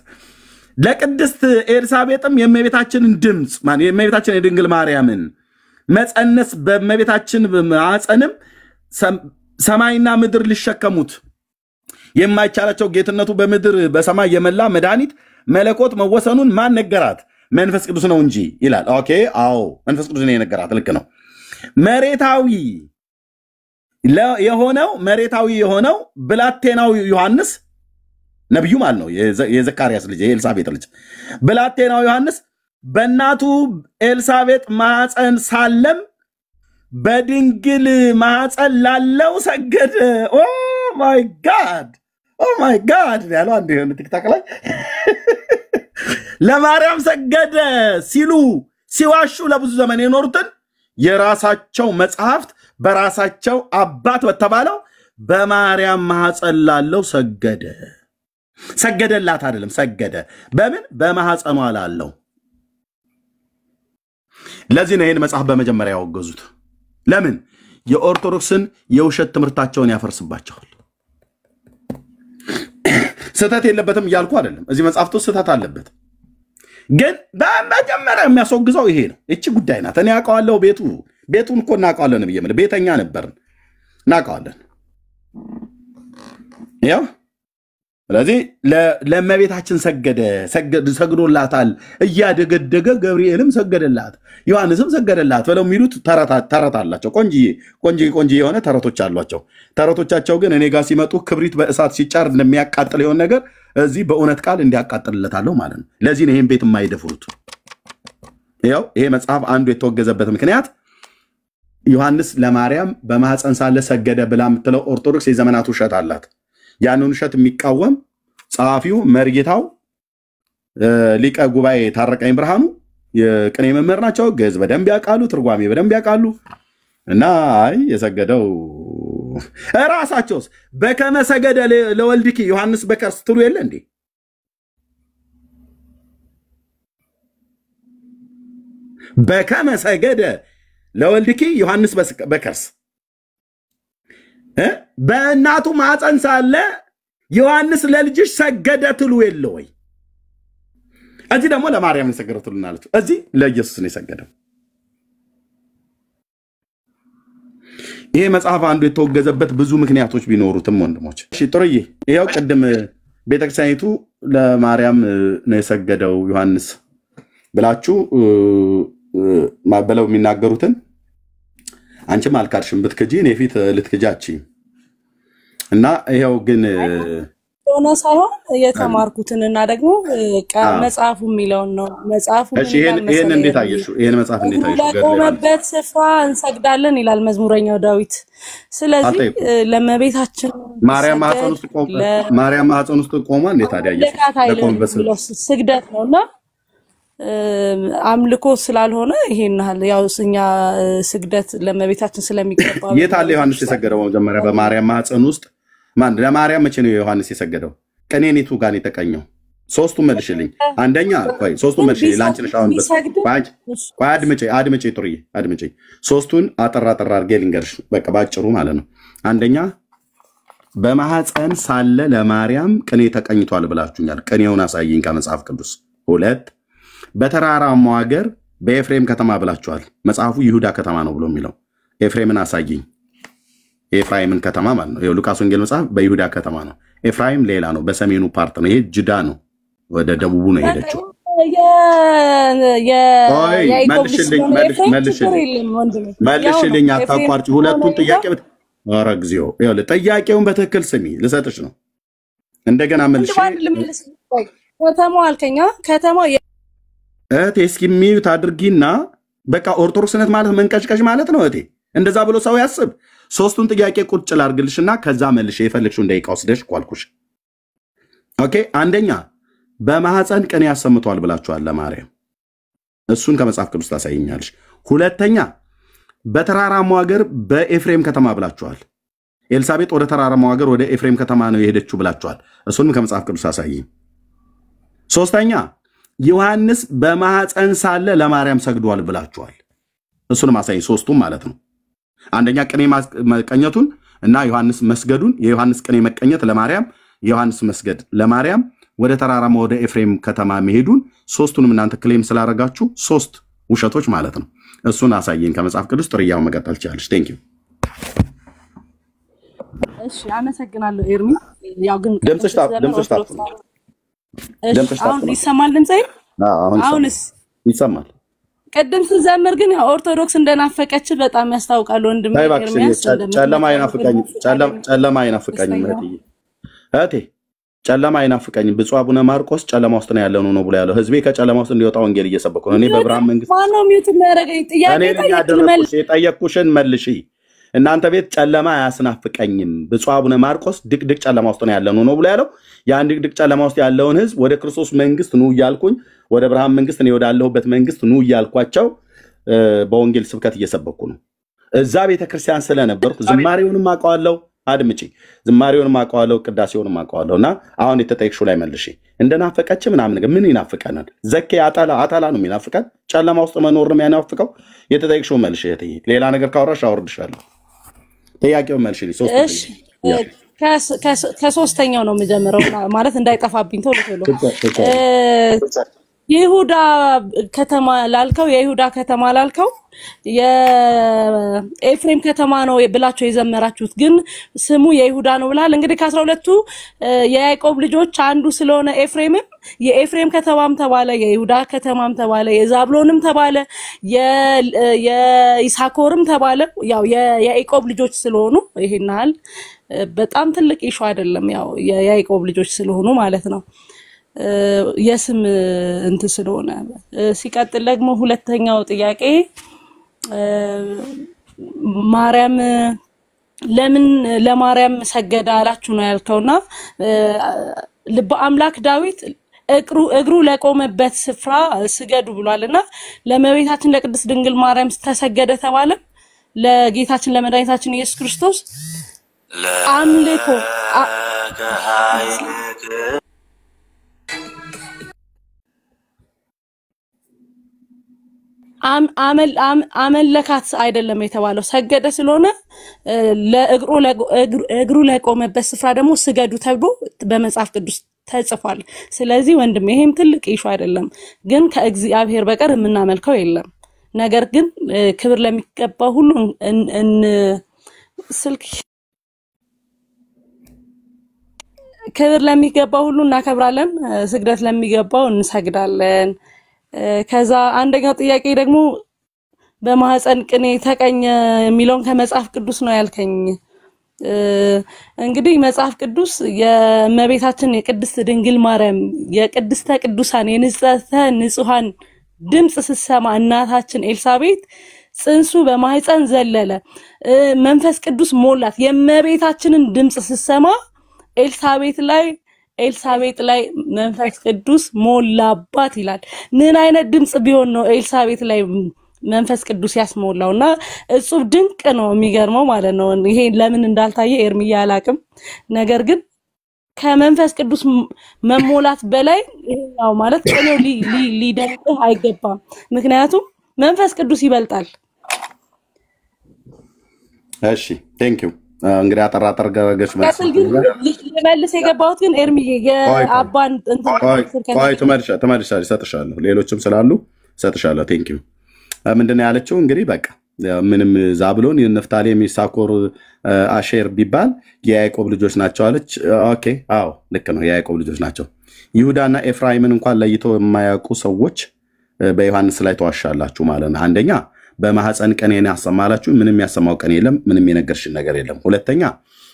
ለቅድስት ኤልሳቤጥም የእመቤታችንን ድምጽ የእመቤታችን የድንግል ማርያምን መጸነስ በእመቤታችን ማህፀንም ሰማይና ምድር ሊሸከሙት የማይቻላቸው ጌትነቱ በምድር በሰማይ የመላ መድኃኒት መለኮት መወሰኑን ማን ነገራት? መንፈስ ቅዱስ ነው እንጂ ይላል። ኦኬ አዎ መንፈስ ቅዱስ ነው የነገራት። ልክ ነው። መሬታዊ የሆነው ብላቴናዊ ዮሐንስ ነብዩ ማለት ነው፣ የዘካርያስ ልጅ የኤልሳቤጥ ልጅ ብላቴናዊ ዮሐንስ በእናቱ ኤልሳቤጥ ማህፀን ሳለም በድንግል ማህፀን ላለው ሰገደ። ኦ ማይ ጋድ ያለው አንድ የሆነ ቲክታክ ላይ ለማርያም ሰገደ ሲሉ ሲዋሹ ለብዙ ዘመን የኖሩትን የራሳቸው መጽሐፍት በራሳቸው አባት በተባለው በማርያም ማህፀን ላለው ሰገደ። ሰገደላት አይደለም፣ ሰገደ። በምን? በማህፀኗ ላለው። ለዚህ ነው ይሄን መጽሐፍ በመጀመሪያ ያወገዙት። ለምን? የኦርቶዶክስን የውሸት ትምህርታቸውን ያፈርስባቸዋል። ስተት የለበትም እያልኩ አይደለም። እዚህ መጽሐፍቱ ስተት አለበት፣ ግን በመጀመሪያ የሚያስወግዘው ይሄ ነው። እቺ ጉዳይ ናት። እኔ አውቀዋለሁ። ቤቱን እኮ እናውቀዋለን ብዬ ማለት ቤተኛ ነበርን፣ እናውቀዋለን። ያው ስለዚህ ለእመቤታችን ሰግዶላታል። እያደገደገ ገብርኤልም ሰገደላት፣ ዮሐንስም ሰገደላት ብለው የሚሉት ተረት አላቸው። ቆንጂ የሆነ ተረቶች አሏቸው። ተረቶቻቸው ግን እኔ ጋር ሲመጡ ክብሪት በእሳት ሲጫር እንደሚያቃጥል የሆነ ነገር እዚህ በእውነት ቃል እንዲያቃጥልለታለሁ ማለት ነው። ለዚህ ነው ይሄን ቤት የማይደፍሩት። ያው ይሄ መጽሐፍ አንዱ የተወገዘበት ምክንያት ዮሐንስ ለማርያም በማህፀን ሳለ ሰገደ ብላ የምትለው ኦርቶዶክስ የዘመናት ውሸት አላት። ያንን ውሸት የሚቃወም ጸሐፊው መርጌታው ሊቀ ጉባኤ ታረቀኝ ብርሃኑ የቅኔ መምህር ናቸው። ግዕዝ በደንብ ያውቃሉ፣ ትርጓሜ በደንብ ያውቃሉ። እና አይ የሰገደው ራሳቸውስ በከመ ሰገደ ለወልድኪ ዮሐንስ በከርስ ትሉ የለ እንዴ? በከመ ሰገደ ለወልድኪ ዮሐንስ በከርስ በእናቱ ማህፀን ሳለ ዮሐንስ ለልጅሽ ሰገደ ትሉ የለ ወይ? እዚህ ደግሞ ለማርያም ነው የሰገደው ትሉናላችሁ። እዚህ ለኢየሱስ ነው የሰገደው። ይሄ መጽሐፍ አንዱ የተወገዘበት ብዙ ምክንያቶች ቢኖሩትም ወንድሞች፣ እሺ ጥሩዬ፣ ይሄው ቅድም ቤተክርስቲያኒቱ ለማርያም ነው የሰገደው ዮሐንስ ብላችሁ ማበለው የሚናገሩትን አንቺም አልካድሽም። ብትክጂ እኔ ፊት ልትክጃቺ እና ይሄው ግን ሆነ ሳይሆን የተማርኩትንና ደግሞ መጽሐፉ የሚለውን ነው። መጽሐፉ እሺ ይሄን እንዴት አየሽው? ይሄን መጽሐፍ እንዴት አየሽው? ለቆመበት ስፍራ እንሰግዳለን ይላል መዝሙረኛው ዳዊት። ስለዚህ ለመቤታችን ማርያም ማህፀን ውስጥ ቆማ እንዴት አዳየሽ? ለቆመበት ስግደት ነውና አምልኮ ስላልሆነ ይሄን ያው እኛ ስግደት ለመቤታችን ስለሚገባ የታለ ዮሐንስ የሰገደው? መጀመሪያ በማርያም ማህፀን ውስጥ ማን ለማርያም መቼ ነው ዮሐንስ የሰገደው? ቀኔኒቱ ጋር የተቀኘው? ሶስቱ መልሽልኝ። አንደኛ ቆይ ሶስቱ መልሽልኝ። ላንቺ ነሽ አሁን አድምጪ ጥሩዬ አድምጪ። ሶስቱን አጠራ አድርጌ ልንገርሽ በቃ ባጭሩ ማለት ነው። አንደኛ በማህፀን ሳለ ለማርያም ቅኔ ተቀኝቷል ብላችሁኛል። ቅኔውን አሳየኝ ከመጽሐፍ ቅዱስ። ሁለት በተራራማው ሀገር በኤፍሬም ከተማ ብላችኋል። መጽሐፉ ይሁዳ ከተማ ነው ብሎ የሚለው ኤፍሬምን አሳየኝ። ኤፍራይምን ከተማ ማለት ነው። የሉቃስ ወንጌል መጽሐፍ በይሁዳ ከተማ ነው። ኤፍራይም ሌላ ነው፣ በሰሜኑ ፓርት ነው። ይሄ ጅዳ ነው፣ ወደ ደቡቡ ነው የሄደችው። መልሽልኝ፣ አታቋርጪ። ሁለቱን ጥያቄ ኧረ እግዚኦ፣ ጥያቄውን በትክክል ስሚ፣ ልሰጥሽ ነው። እንደገና መልሽ። ከተማው አልከኛ ከተማው እቴ እስኪ ሚዩት አድርጊና በቃ ኦርቶዶክስነት ማለት መንቀጭቀጭ ማለት ነው እቴ። እንደዛ ብሎ ሰው ያስብ። ሶስቱን ጥያቄ ቁጭ ላድርግልሽና ከዛ መልሽ የፈለግሽውን ደቂቃ ወስደሽ ቋልኩሽ። ኦኬ አንደኛ በማህፀን ቅኔ ያሰምቷል ብላችኋል ለማርያም። እሱን ከመጽሐፍ ቅዱስ ታሳይኛለሽ። ሁለተኛ በተራራማው ሀገር በኤፍሬም ከተማ ብላችኋል። ኤልሳቤጥ ወደ ተራራማው ሀገር ወደ ኤፍሬም ከተማ ነው የሄደችው ብላችኋል። እሱንም ከመጽሐፍ ቅዱስ ታሳይኝ። ሶስተኛ ዮሐንስ በማህፀን ሳለ ለማርያም ሰግዷል ብላችኋል። እሱንም አሳይኝ። ሶስቱም ማለት ነው። አንደኛ ቅኔ መቀኘቱን እና ዮሐንስ መስገዱን፣ የዮሐንስ ቅኔ መቀኘት ለማርያም፣ የዮሐንስ መስገድ ለማርያም፣ ወደ ተራራማ ወደ ኤፍሬም ከተማ መሄዱን ሶስቱንም እናንተ ክሌም ስላደረጋችሁ ሶስት ውሸቶች ማለት ነው። እሱን አሳየኝ ከመጽሐፍ ቅዱስ። ጥርያው መቀጠል ቻለሽ። ቴንክ ዩ እሺ አመሰግናለሁ ኤርሚ። ያው ግን ድምጽሽ ታፍ አሁን ይሰማል ድምጼ? አሁንስ ይሰማል? ቀደም ስንዘምር ግን ኦርቶዶክስ እንደናፈቀች በጣም ያስታውቃል ወንድም ኤርሚያስ። ጨለማ አይናፍቀኝ እህቴ ጨለማ አይናፍቀኝም። ብፁዕ አቡነ ማርቆስ ጨለማ ውስጥ ነው ያለው ነው ብሎ ያለው ህዝቤ ከጨለማ ውስጥ እንዲወጣ ወንጌል እየሰበኩ ነው። እኔ በብርሃን መንግስት ማነው ሚውት የሚያደርገኝ? ጥያቄ የጠየቅኩሽን መልሺ። እናንተ ቤት ጨለማ አያስናፍቀኝም። ብፁዕ አቡነ ማርቆስ ድቅድቅ ጨለማ ውስጥ ነው ያለው ነው ብሎ ያለው ያን ድቅድቅ ጨለማ ውስጥ ያለውን ህዝብ ወደ ክርስቶስ መንግስት ኑ እያልኩኝ ወደ ብርሃን መንግስት እኔ ወዳለሁበት መንግስት ኑ እያልኳቸው በወንጌል ስብከት እየሰበኩ ነው። እዛ ቤተክርስቲያን ስለነበርኩ ዝማሬውንም አውቀዋለሁ። አድምጪ፣ ዝማሬውንም አውቀዋለሁ፣ ቅዳሴውንም አውቀዋለሁና አሁን የተጠየቅሽው ላይ መልሺ። እንደናፈቀች ምናምን ነገር ምን ይናፍቀናል? ዘኬ አጣላ ነው የሚናፍቀን? ጨለማ ውስጥ መኖር ነው የሚያናፍቀው? የተጠየቅሽው መልሺ። ሌላ ነገር ካወራሽ አወርድሻለሁ። ጥያቄውን መልሺ። ከሶስተኛው ነው የምጀምረው ማለት እንዳይጠፋብኝ ቶሎ ይሁዳ ከተማ ላልከው የኤፍሬም ከተማ ነው ብላችሁ የዘመራችሁት ግን ስሙ የይሁዳ ነው ብላል። እንግዲህ ከ12ቱ የያዕቆብ ልጆች አንዱ ስለሆነ ኤፍሬምም የኤፍሬም ከተማም ተባለ፣ የይሁዳ ከተማም ተባለ፣ የዛብሎንም ተባለ፣ የይሳኮርም ተባለ። ያው የያዕቆብ ልጆች ስለሆኑ ይሄናል በጣም ትልቅ ኢሹ አይደለም። ያው የያዕቆብ ልጆች ስለሆኑ ማለት ነው የስም እንት ስለሆነ። ሲቀጥል ደግሞ ሁለተኛው ጥያቄ ማርያም ለምን ለማርያም ሰገደ አላችሁ ነው ያልከውና ልበ አምላክ ዳዊት እግሩ ለቆመበት ስፍራ ስገዱ ብሏልና ለመቤታችን ለቅድስት ድንግል ማርያም ተሰገደ ተባለ። ለጌታችን ለመድኃኒታችን ኢየሱስ ክርስቶስ አምልኮ አመለካት አይደለም የተባለው ሰገደ ስለሆነ ለእግሩ ለቆመበት ስፍራ ደግሞ ስገዱ ተብሎ በመጽሐፍ ቅዱስ ተጽፏል። ስለዚህ ወንድም ይሄም ትልቅ ኢሹ አይደለም፣ ግን ከእግዚአብሔር በቀር የምናመልከው የለም። ነገር ግን ክብር ለሚገባው ሁሉ ክብር ለሚገባው ሁሉ እናከብራለን፣ ስግደት ለሚገባው እንሰግዳለን። ከዛ አንደኛው ጥያቄ ደግሞ በማህፀን ቅኔ ተቀኘ የሚለውን ከመጽሐፍ ቅዱስ ነው ያልከኝ። እንግዲህ መጽሐፍ ቅዱስ የእመቤታችን የቅድስት ድንግል ማርያም የቅድስተ ቅዱሳን የንጽሕተ ንጹሃን ድምጽ ስትሰማ እናታችን ኤልሳቤጥ ጽንሱ በማህፀን ዘለለ፣ መንፈስ ቅዱስ ሞላት። የእመቤታችንን ድምጽ ስትሰማ ኤልሳቤጥ ላይ መንፈስ ቅዱስ ሞላባት ይላል። ምን አይነት ድምጽ ቢሆን ነው ኤልሳቤጥ ላይ መንፈስ ቅዱስ ያስሞላውና እጹብ ድንቅ ነው፣ የሚገርመው ማለት ነው። ይሄ ለምን እንዳልታየ ኤርሚያ አላቅም። ነገር ግን ከመንፈስ ቅዱስ መሞላት በላይ ይሄው ማለት ቅኔው ሊደንቅ አይገባም፣ ምክንያቱም መንፈስ ቅዱስ ይበልጣል። እሺ ቴንክ ዩ። እንግዲህ አጠራጠር ገረገች መልስ የገባሁት ግን ኤርሚዬ የአባን ተመልሻለሁ፣ እሰጥሻለሁ። ሌሎችም ስላሉ እሰጥሻለሁ። ቴንክ ዩ። ምንድነው ያለችው? እንግዲህ በቃ ምንም ዛብሎን የነፍታሌም ይሳኮር አሼር ቢባል የያዕቆብ ልጆች ናቸው አለች። ኦኬ አዎ ልክ ነው፣ የያዕቆብ ልጆች ናቸው። ይሁዳና ኤፍራይምን እንኳን ለይቶ የማያውቁ ሰዎች በዮሐንስ ላይ ተዋሻላችሁ ማለት ነው። አንደኛ በማህፀን ቀኔን ያሰማላችሁ፣ ምንም ያሰማው ቀኔ የለም፣ ምንም የነገርሽን ነገር የለም። ሁለተኛ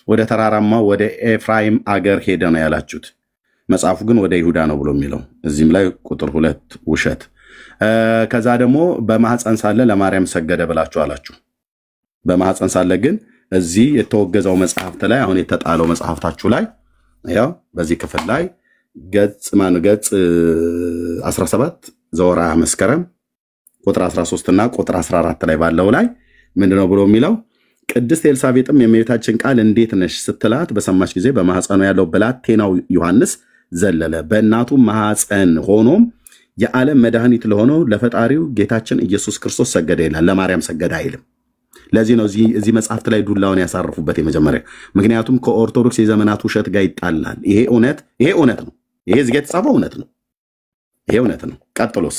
ወደ ተራራማው ወደ ኤፍራይም አገር ሄደ ነው ያላችሁት። መጽሐፉ ግን ወደ ይሁዳ ነው ብሎ የሚለው እዚህም ላይ ቁጥር 2 ውሸት። ከዛ ደግሞ በማህፀን ሳለ ለማርያም ሰገደ ብላችሁ አላችሁ። በማህፀን ሳለ ግን እዚህ የተወገዘው መጽሐፍት ላይ አሁን የተጣለው መጽሐፍታችሁ ላይ ያው በዚህ ክፍል ላይ ገጽ 17 ዘወራ መስከረም ቁጥር 13 እና ቁጥር 14 ላይ ባለው ላይ ምንድነው ብሎ የሚለው? ቅድስት ኤልሳቤጥም የእመቤታችን ቃል እንዴት ነሽ ስትላት በሰማች ጊዜ በማህፀኑ ያለው ብላቴናው ዮሐንስ ዘለለ። በእናቱ ማህፀን ሆኖም የዓለም መድኃኒት ለሆነው ለፈጣሪው ጌታችን ኢየሱስ ክርስቶስ ሰገደ ይላል። ለማርያም ሰገደ አይልም። ለዚህ ነው እዚህ መጽሐፍት ላይ ዱላውን ያሳርፉበት የመጀመሪያ። ምክንያቱም ከኦርቶዶክስ የዘመናት ውሸት ጋር ይጣላል። ይሄ እውነት ነው። ይሄ እዚህ የተጻፈው እውነት ነው። ይሄ እውነት ነው። ቀጥሎስ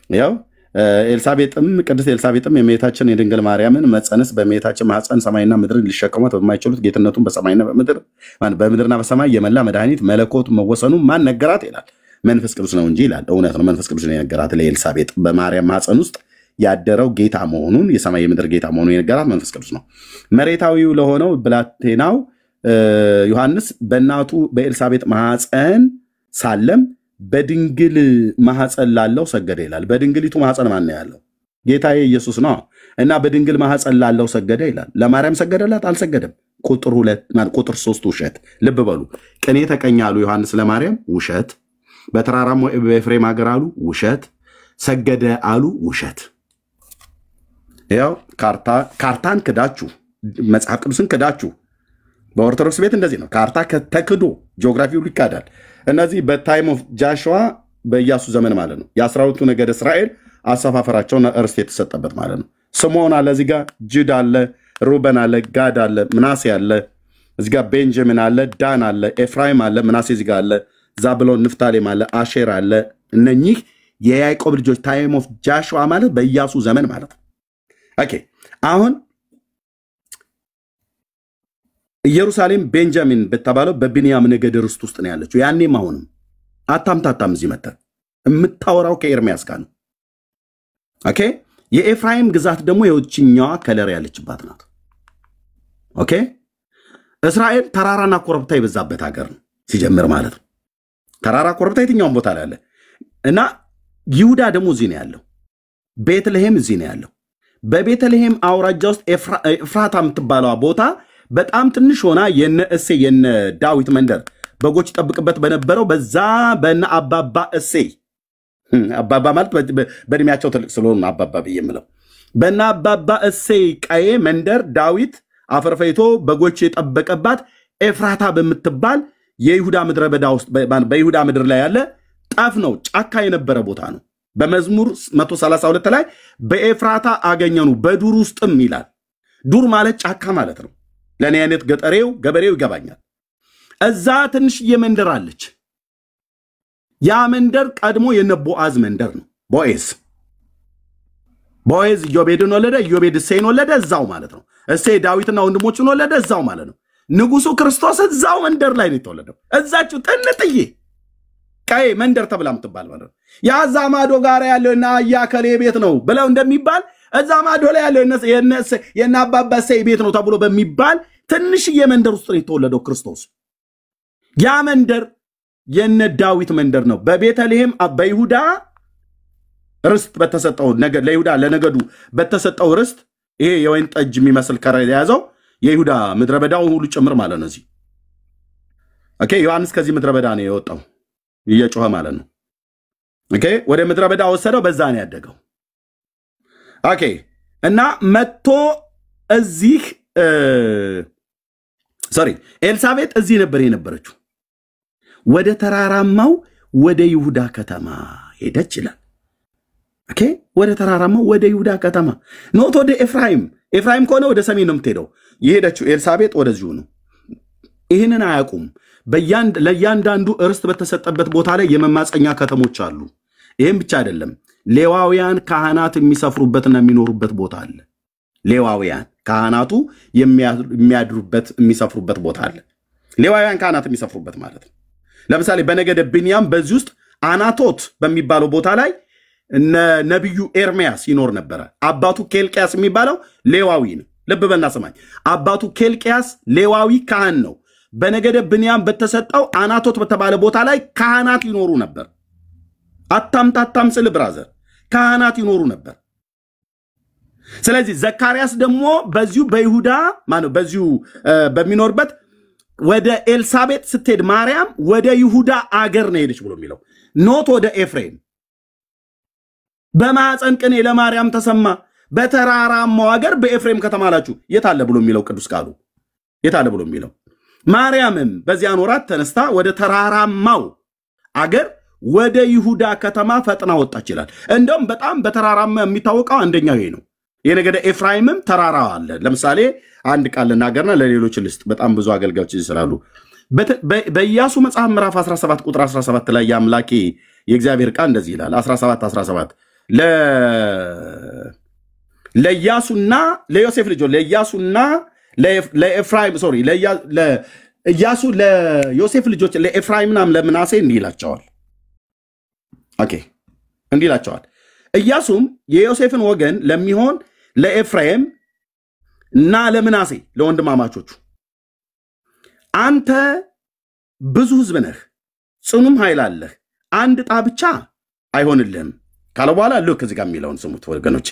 ያው ኤልሳቤጥም ቅድስት ኤልሳቤጥም የእመቤታችን የድንግል ማርያምን መጸነስ በእመቤታችን ማኅፀን ሰማይና ምድርን ሊሸከሟት በማይችሉት ጌትነቱን በሰማይና በምድርና በሰማይ የመላ መድኃኒት መለኮት መወሰኑ ማን ነገራት ይላል። መንፈስ ቅዱስ ነው እንጂ ይላል። እውነት ነው፣ መንፈስ ቅዱስ ነው የነገራት ለኤልሳቤጥ በማርያም ማኅፀን ውስጥ ያደረው ጌታ መሆኑን የሰማይ የምድር ጌታ መሆኑን የነገራት መንፈስ ቅዱስ ነው። መሬታዊው ለሆነው ብላቴናው ዮሐንስ በእናቱ በኤልሳቤጥ ማኅፀን ሳለም በድንግል ማኅፀን ላለው ሰገደ ይላል። በድንግሊቱ ማኅፀን ማን ነው ያለው? ጌታዬ ኢየሱስ ነው እና በድንግል ማኅፀን ላለው ሰገደ ይላል። ለማርያም ሰገደላት? አልሰገደም። ቁጥር 3 ውሸት። ልብ በሉ። ቅኔ ተቀኝ አሉ ዮሐንስ ለማርያም ውሸት። በተራራማ በኤፍሬም ሀገር አሉ ውሸት። ሰገደ አሉ ውሸት። ያው ካርታን ክዳችሁ መጽሐፍ ቅዱስን ክዳችሁ። በኦርቶዶክስ ቤት እንደዚህ ነው። ካርታ ተክዶ ጂኦግራፊው ይካዳል። እነዚህ በታይም ኦፍ ጃሽዋ በኢያሱ ዘመን ማለት ነው። የ12ቱ ነገድ እስራኤል አሰፋፈራቸውን እርስት የተሰጠበት ማለት ነው። ስምዖን አለ፣ እዚህ ጋር ጅድ አለ፣ ሩበን አለ፣ ጋድ አለ፣ ምናሴ አለ፣ እዚህ ጋር ቤንጃሚን አለ፣ ዳን አለ፣ ኤፍራይም አለ፣ ምናሴ እዚህ ጋር አለ፣ ዛብሎን፣ ንፍታሌም አለ፣ አሼር አለ። እነኚህ የያዕቆብ ልጆች ታይም ኦፍ ጃሽዋ ማለት በኢያሱ ዘመን ማለት ነው። ኦኬ አሁን ኢየሩሳሌም ቤንጃሚን በተባለው በቢንያም ነገድ ርስት ውስጥ ነው ያለችው። ያኔም አሁንም አታምታታም። እዚህ መጣ የምታወራው ከኤርሚያስ ጋር ነው። ኦኬ የኤፍራይም ግዛት ደግሞ የውጭኛዋ ከለር ያለችባት ናት። ኦኬ እስራኤል ተራራና ኮረብታ የበዛበት ሀገር ነው ሲጀምር ማለት ነው። ተራራ ኮረብታ የትኛውን ቦታ ላይ አለ እና ይሁዳ ደግሞ እዚህ ነው ያለው። ቤተልሔም እዚህ ነው ያለው። በቤተልሔም አውራጃ ውስጥ ኤፍራታ የምትባለዋ ቦታ በጣም ትንሽ ሆና የነ እሴይ የነ ዳዊት መንደር በጎች ይጠብቅበት በነበረው በዛ በነ አባባ እሴይ አባባ ማለት በእድሜያቸው ትልቅ ስለሆኑ አባባ ብዬ የምለው በነ አባባ እሴይ ቀዬ መንደር ዳዊት አፈርፈይቶ በጎች የጠበቀባት ኤፍራታ በምትባል የይሁዳ ምድረ በዳ ውስጥ በይሁዳ ምድር ላይ ያለ ጣፍ ነው፣ ጫካ የነበረ ቦታ ነው። በመዝሙር 132 ላይ በኤፍራታ አገኘኑ በዱር ውስጥም ይላል። ዱር ማለት ጫካ ማለት ነው። ለኔ አይነት ገበሬው ይገባኛል። እዛ ትንሽዬ መንደር አለች። ያ መንደር ቀድሞ የነቦአዝ መንደር ነው። ቦዔዝ ኢዮቤድን ወለደ፣ ኢዮቤድ እሴይን ወለደ፣ እዛው ማለት ነው። እሴይ ዳዊትና ወንድሞቹን ወለደ፣ እዛው ማለት ነው። ንጉሱ ክርስቶስ እዛው መንደር ላይ ነው የተወለደው። እዛችሁ ጥንጥዬ ቀይ መንደር ተብላ ምትባል ማለት ነው። ያዛ ማዶ ጋር ያለውና ያከሌ ቤት ነው ብለው እንደሚባል እዛ ማዶ ላይ ያለው የነ አባባ እሴይ ቤት ነው ተብሎ በሚባል ትንሽዬ መንደር ውስጥ ነው የተወለደው ክርስቶስ። ያ መንደር የነ ዳዊት መንደር ነው። በቤተልሔም በይሁዳ ርስት በተሰጠው ነገድ ለይሁዳ ለነገዱ በተሰጠው ርስት ይሄ የወይን ጠጅ የሚመስል ከረ የያዘው የይሁዳ ምድረ በዳው ሁሉ ጭምር ማለት ነው። እዚህ ኦኬ ዮሐንስ ከዚህ ምድረ በዳ ነው የወጣው እየጮኸ ማለት ነው። ኦኬ ወደ ምድረ በዳ ወሰደው፣ በዛ ነው ያደገው። ኦኬ እና መጥቶ እዚህ ኤልሳቤጥ እዚህ ነበር የነበረችው። ወደ ተራራማው ወደ ይሁዳ ከተማ ሄደች ይላል። ኦኬ ወደ ተራራማው ወደ ይሁዳ ከተማ ኖት ወደ ኤፍራይም ከሆነ ወደ ሰሜን ነው የምትሄደው። የሄደችው ኤልሳቤጥ ወደዚሁ ነው። ይህንን አያውቁም። ለእያንዳንዱ እርስት በተሰጠበት ቦታ ላይ የመማፀኛ ከተሞች አሉ። ይህም ብቻ አይደለም፣ ሌዋውያን ካህናት የሚሰፍሩበትና የሚኖሩበት ቦታ አለ። ሌዋውያን ካህናቱ የሚያድሩበት የሚሰፍሩበት ቦታ አለ። ሌዋውያን ካህናት የሚሰፍሩበት ማለት ነው። ለምሳሌ በነገደ ብንያም በዚህ ውስጥ አናቶት በሚባለው ቦታ ላይ ነቢዩ ኤርሚያስ ይኖር ነበረ። አባቱ ኬልቅያስ የሚባለው ሌዋዊ ነው። ልብ በልና ሰማኝ። አባቱ ኬልቅያስ ሌዋዊ ካህን ነው። በነገደ ብንያም በተሰጠው አናቶት በተባለ ቦታ ላይ ካህናት ይኖሩ ነበር። አታምታታም ስል ብራዘር ካህናት ይኖሩ ነበር። ስለዚህ ዘካርያስ ደግሞ በዚሁ በይሁዳ ማነው በዚሁ በሚኖርበት ወደ ኤልሳቤጥ ስትሄድ ማርያም ወደ ይሁዳ አገር ነው ሄደች ብሎ የሚለው ኖት ወደ ኤፍሬም። በማዕፀን ቅኔ ለማርያም ተሰማ በተራራማው አገር በኤፍሬም ከተማ አላችሁ የታለ ብሎ የሚለው ቅዱስ ቃሉ የታለ ብሎ የሚለው ማርያምም በዚያን ወራት ተነስታ ወደ ተራራማው አገር ወደ ይሁዳ ከተማ ፈጥና ወጣች ይላል። እንደውም በጣም በተራራማ የሚታወቀው አንደኛው ይሄ ነው። የነገደ ኤፍራይምም ተራራ አለ። ለምሳሌ አንድ ቃል ልናገርና ለሌሎች ልስጥ፣ በጣም ብዙ አገልጋዮች ይስራሉ። በኢያሱ መጽሐፍ ምዕራፍ 17 ቁጥር 17 ላይ የአምላኬ የእግዚአብሔር ቃል እንደዚህ ይላል። 17 ለኢያሱና ለዮሴፍ ልጆች ለኢያሱና ለኤፍራይም ሶሪ ለኢያሱ ለዮሴፍ ልጆች ለኤፍራይምና ለምናሴ እንዲህ ይላቸዋል። ኦኬ እንዲህ ይላቸዋል። ኢያሱም የዮሴፍን ወገን ለሚሆን ለኤፍራይም እና ለምናሴ ለወንድማማቾቹ አንተ ብዙ ሕዝብ ነህ፣ ጽኑም ኃይል አለህ፣ አንድ ዕጣ ብቻ አይሆንልህም ካለ በኋላ ልክ እዚህ ጋር የሚለውን ስሙት ወገኖች።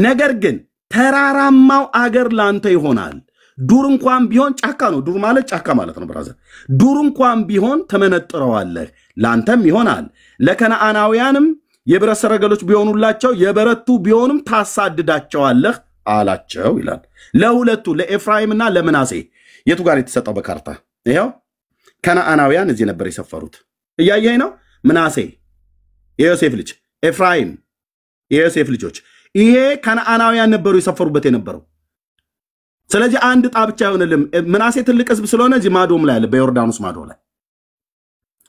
ነገር ግን ተራራማው አገር ላንተ ይሆናል። ዱር እንኳን ቢሆን ጫካ ነው። ዱር ማለት ጫካ ማለት ነው ብራዘር። ዱር እንኳን ቢሆን ተመነጥረዋለህ፣ ላንተም ይሆናል። ለከነዓናውያንም የብረት ሰረገሎች ቢሆኑላቸው የበረቱ ቢሆንም ታሳድዳቸዋለህ አላቸው ይላል። ለሁለቱ ለኤፍራይምና ለምናሴ የቱ ጋር የተሰጠው በካርታ ይሄው ከነዓናውያን እዚህ ነበር የሰፈሩት። እያየኝ ነው። ምናሴ የዮሴፍ ልጅ፣ ኤፍራይም የዮሴፍ ልጆች፣ ይሄ ከነዓናውያን ነበሩ የሰፈሩበት የነበረው። ስለዚህ አንድ ዕጣ ብቻ አይሆንልም። ምናሴ ትልቅ ሕዝብ ስለሆነ እዚህ ማዶም ላይ አለ፣ በዮርዳኖስ ማዶ ላይ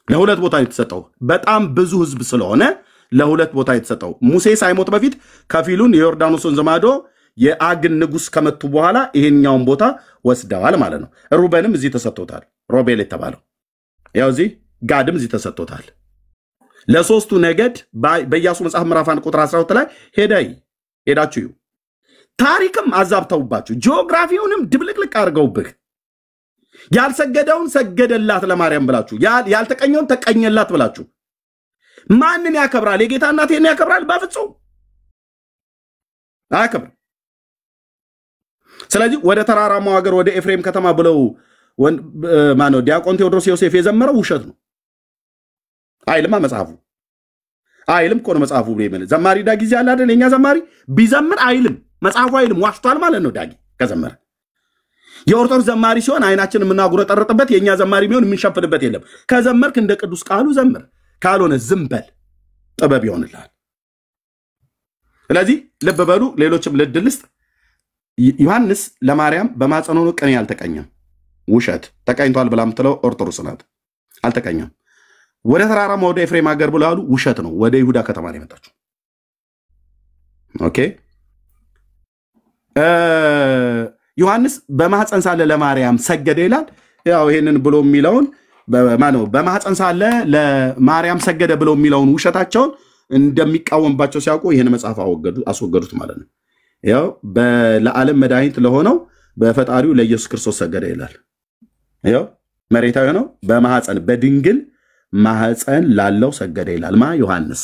ለሁለት ቦታ የተሰጠው። በጣም ብዙ ሕዝብ ስለሆነ ለሁለት ቦታ የተሰጠው። ሙሴ ሳይሞት በፊት ከፊሉን የዮርዳኖስን ዘማዶ የአግን ንጉስ ከመቱ በኋላ ይሄኛውን ቦታ ወስደዋል ማለት ነው። ሩበንም እዚህ ተሰጥቶታል። ሮቤል የተባለው ያው እዚህ ጋድም እዚህ ተሰጥቶታል። ለሶስቱ ነገድ በኢያሱ መጽሐፍ ምዕራፍ 1 ቁጥር 12 ላይ ሄዳችሁ ታሪክም አዛብተውባችሁ ጂኦግራፊውንም ድብልቅልቅ አድርገውብህ ያልሰገደውን ሰገደላት ለማርያም ብላችሁ ያልተቀኘውን ተቀኘላት ብላችሁ ማንን ያከብራል? የጌታ እናቴን ያከብራል? በፍጹም አያከብርም። ስለዚህ ወደ ተራራማው ሀገር ወደ ኤፍሬም ከተማ ብለው ማነው ዲያቆን ቴዎድሮስ ዮሴፍ የዘመረው ውሸት ነው። አይልማ መጽሐፉ አይልም እኮ ነው መጽሐፉ ብሎ ይመለ ዘማሪ ዳጊ ጊዜ አለ አይደል? የኛ ዘማሪ ቢዘምር አይልም መጽሐፉ አይልም። ዋሽቷል ማለት ነው። ዳጊ ከዘመረ የኦርቶዶክስ ዘማሪ ሲሆን አይናችን የምናጉረጠረጥበት የኛ ዘማሪ ቢሆን የምንሸፍንበት የለም። ከዘመርክ እንደ ቅዱስ ቃሉ ዘምር፣ ካልሆነ ዝም በል፣ ጥበብ ይሆንልሃል። ስለዚህ ልብ በሉ። ሌሎችም ልድልስጥ ዮሐንስ ለማርያም በማጸኖ ቅኔ አልተቀኘም። ውሸት ተቀኝቷል ብላ የምትለው ኦርቶዶክስ ናት። አልተቀኘም። ወደ ተራራማ ወደ ኤፍሬም ሀገር ብለው ያሉ ውሸት ነው። ወደ ይሁዳ ከተማ ነው የመጣችው። ኦኬ ዮሐንስ በማህፀን ሳለ ለማርያም ሰገደ ይላል። ያው ይሄንን ብሎ የሚለውን በማነው በማህፀን ሳለ ለማርያም ሰገደ ብሎ የሚለውን ውሸታቸውን እንደሚቃወምባቸው ሲያውቁ ይሄን መጽሐፍ አስወገዱት ማለት ነው። ያው ለዓለም መድኃኒት ለሆነው በፈጣሪው ለኢየሱስ ክርስቶስ ሰገደ ይላል። ያው መሬታዊ ነው። በማህፀን በድንግል ማህፀን ላለው ሰገደ ይላል ማ ዮሐንስ።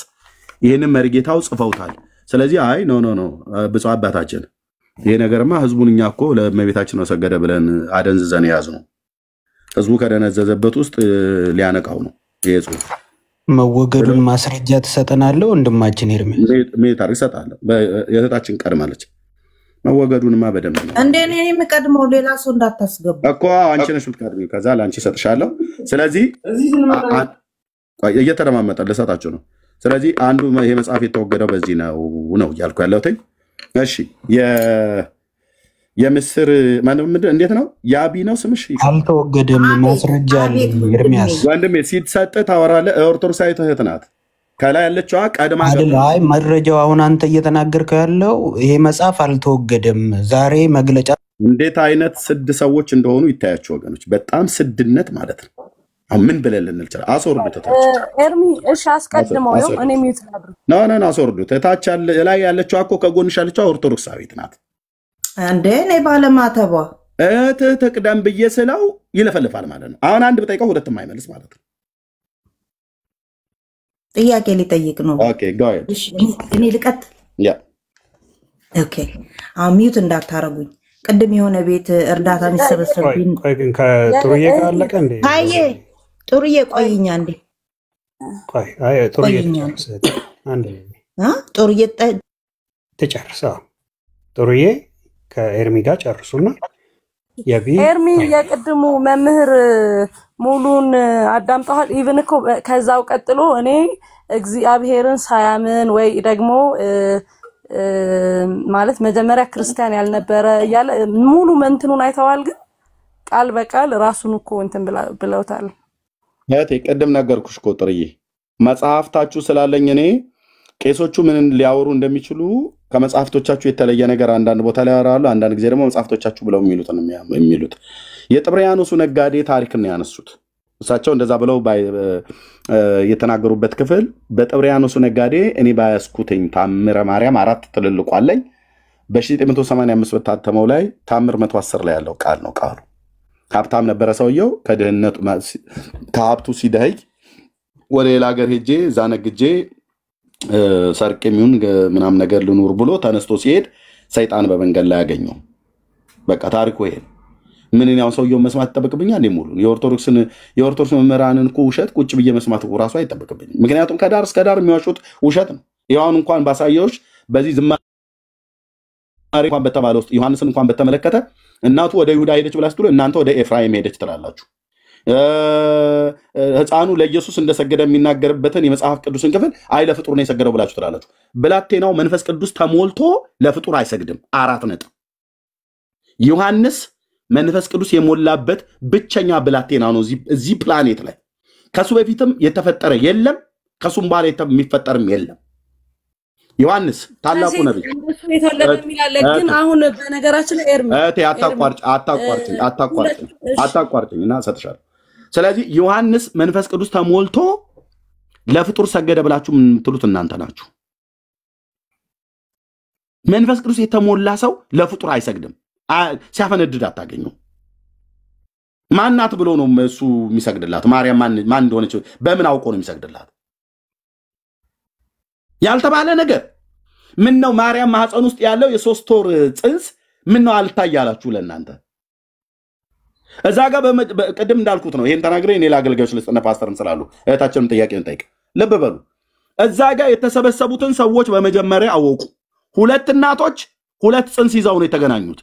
ይሄንን መርጌታው ጽፈውታል። ስለዚህ አይ ኖ ብፁዕ አባታችን ይሄ ነገርማ ህዝቡን እኛ እኮ ለእመቤታችን ነው ሰገደ ብለን አደንዝዘን ያዝ ነው። ህዝቡ ከደነዘዘበት ውስጥ ሊያነቃው ነው ይሄ ጽሑፍ። መወገዱን ማስረጃ ተሰጠናለሁ ወንድማችን ኤርሚ ሜታር ይሰጣል። የእህታችን ቀድማለች። መወገዱንማ በደንብ ነው እንዴ እኔ የምቀድመው ሌላ ሰው እንዳታስገቡ እኮ አንቺ ነሽ የምትቀድሚው። ከዛ ለአንቺ እሰጥሻለሁ። ስለዚህ እየተደማመጠ ልሰጣችሁ ነው። ስለዚህ አንዱ ይሄ መጽሐፍ የተወገደው በዚህ ነው እያልኩ ያለሁት። እሺ የምስር እንዴት ነው? ያቢ ነው ስምሽ? አልተወገደም። ማስረጃ አለ ኤርሚያስ ወንድሜ። ሲሰጥ ታወራለህ። ኦርቶዶክሳዊት እህት ናት። ከላይ ያለችዋ ቀድማ አይደል? አይ መረጃው አሁን አንተ እየተናገርከው ያለው ይሄ መጽሐፍ አልተወገደም። ዛሬ መግለጫ እንዴት አይነት ስድ ሰዎች እንደሆኑ ይታያቸው ወገኖች። በጣም ስድነት ማለት ነው። አሁን ምን ብለን ልንል ይችላል? አስወርዱት ኤርሚ። እሺ አስቀድመው ነው እኔ ሚውት ላድርግ። ኖ አስወርዱት። እታች ላይ ያለችዋ እኮ ከጎንሽ ያለችዋ ኦርቶዶክሳዊት ናት። እንዴ እኔ ባለማተቧ እህት ትቅደም ብዬ ስለው ይለፈልፋል ማለት ነው። አሁን አንድ ብጠይቀው ሁለትም አይመልስ ማለት ነው። ጥያቄ ሊጠይቅ ነው። ኦኬ ጎ አሄድ። እኔ ልቀጥ ያ ኦኬ። አሁን ሚውት እንዳታረጉኝ። ቅድም የሆነ ቤት እርዳታ የሚሰበሰብብኝ ቆይ ግን ከጥሩዬ ጋር አለቀ እንዴ? አየ ጥሩዬ ቆይኛ እንዴ ቆይ አይ ጥሩዬ አንዴ ጥሩዬ ተጨርሳ ጥሩዬ ከኤርሚ ጋር ጨርሱና ኤርሚ የቅድሙ መምህር ሙሉን አዳምጠዋል። ኢቭን እኮ ከዛው ቀጥሎ እኔ እግዚአብሔርን ሳያምን ወይ ደግሞ ማለት መጀመሪያ ክርስቲያን ያልነበረ እያለ ሙሉ መንትኑን አይተዋል። ግን ቃል በቃል ራሱን እኮ እንትን ብለውታል። እህቴ ቅድም ነገርኩሽ እኮ ጥሩዬ መጽሐፍታችሁ ስላለኝ እኔ ቄሶቹ ምን ሊያወሩ እንደሚችሉ ከመጽሐፍቶቻችሁ የተለየ ነገር አንዳንድ ቦታ ላይ ያወራሉ። አንዳንድ ጊዜ ደግሞ መጽሐፍቶቻችሁ ብለው የሚሉት የጥብርያኖሱ ነጋዴ ታሪክን ያነሱት እሳቸው እንደዛ ብለው የተናገሩበት ክፍል በጥብርያኖሱ ነጋዴ እኔ ባያስኩትኝ ታምረ ማርያም 4 ትልልቁ አለኝ በ1985 በታተመው ላይ ታምር 110 ላይ ያለው ቃል ነው። ቃሉ ሀብታም ነበረ ሰውየው ከድህነቱ ከሀብቱ ሲደህይ ወደ ሌላ ሀገር ሄጄ ዛነግጄ ሰርቅ የሚሆን ምናም ነገር ልኑር ብሎ ተነስቶ ሲሄድ ሰይጣን በመንገድ ላይ ያገኘው። በቃ ታሪኩ ይሄ ምን ነው ሰውየው መስማት ይተበቅብኛል ሙሉ የኦርቶዶክስ መምህራንን ውሸት ቁጭ ብዬ መስማት ራሱ አይተበቅብኝ። ምክንያቱም ከዳር እስከ ዳር የሚዋሹት ውሸት ነው። ይሁን እንኳን ባሳየውሽ በዚህ ዝማሬ እንኳን በተባለ ውስጥ ዮሐንስን እንኳን በተመለከተ እናቱ ወደ ይሁዳ ሄደች ብላ ስትሉ እናንተ ወደ ኤፍራይም ሄደች ትላላችሁ። ሕፃኑ ለኢየሱስ እንደሰገደ የሚናገርበትን የመጽሐፍ ቅዱስን ክፍል አይ ለፍጡር ነው የሰገደው ብላችሁ ትላላችሁ። ብላቴናው መንፈስ ቅዱስ ተሞልቶ ለፍጡር አይሰግድም። 4 ነጥብ። ዮሐንስ መንፈስ ቅዱስ የሞላበት ብቸኛ ብላቴና ነው እዚህ ፕላኔት ላይ። ከሱ በፊትም የተፈጠረ የለም፣ ከሱም በኋላ የሚፈጠርም የለም። ዮሐንስ ታላቁ ነብይ እሱ የተወለደ የሚላለ ግን አሁን በነገራችን ላይ ኤርሚ አታቋርጭኝ እና ሰጥሻለሁ። ስለዚህ ዮሐንስ መንፈስ ቅዱስ ተሞልቶ ለፍጡር ሰገደ ብላችሁ የምትሉት እናንተ ናችሁ። መንፈስ ቅዱስ የተሞላ ሰው ለፍጡር አይሰግድም። ሲያፈነድድ አታገኙ። ማናት ብሎ ነው እሱ የሚሰግድላት? ማርያም ማን እንደሆነች በምን አውቆ ነው የሚሰግድላት? ያልተባለ ነገር ምን ነው? ማርያም ማህፀን ውስጥ ያለው የ3 ወር ጽንስ ምን ነው አልታያላችሁ ለእናንተ? እዛ ጋር ቅድም እንዳልኩት ነው። ይሄን ተናግሬ እኔ ለአገልጋዮች ልስጥና ፓስተርም ስላሉ እህታችንም ጥያቄን ጠይቅ። ልብ በሉ። እዛ ጋር የተሰበሰቡትን ሰዎች በመጀመሪያ አወቁ። 2 እናቶች 2 ጽንስ ይዘው ነው የተገናኙት።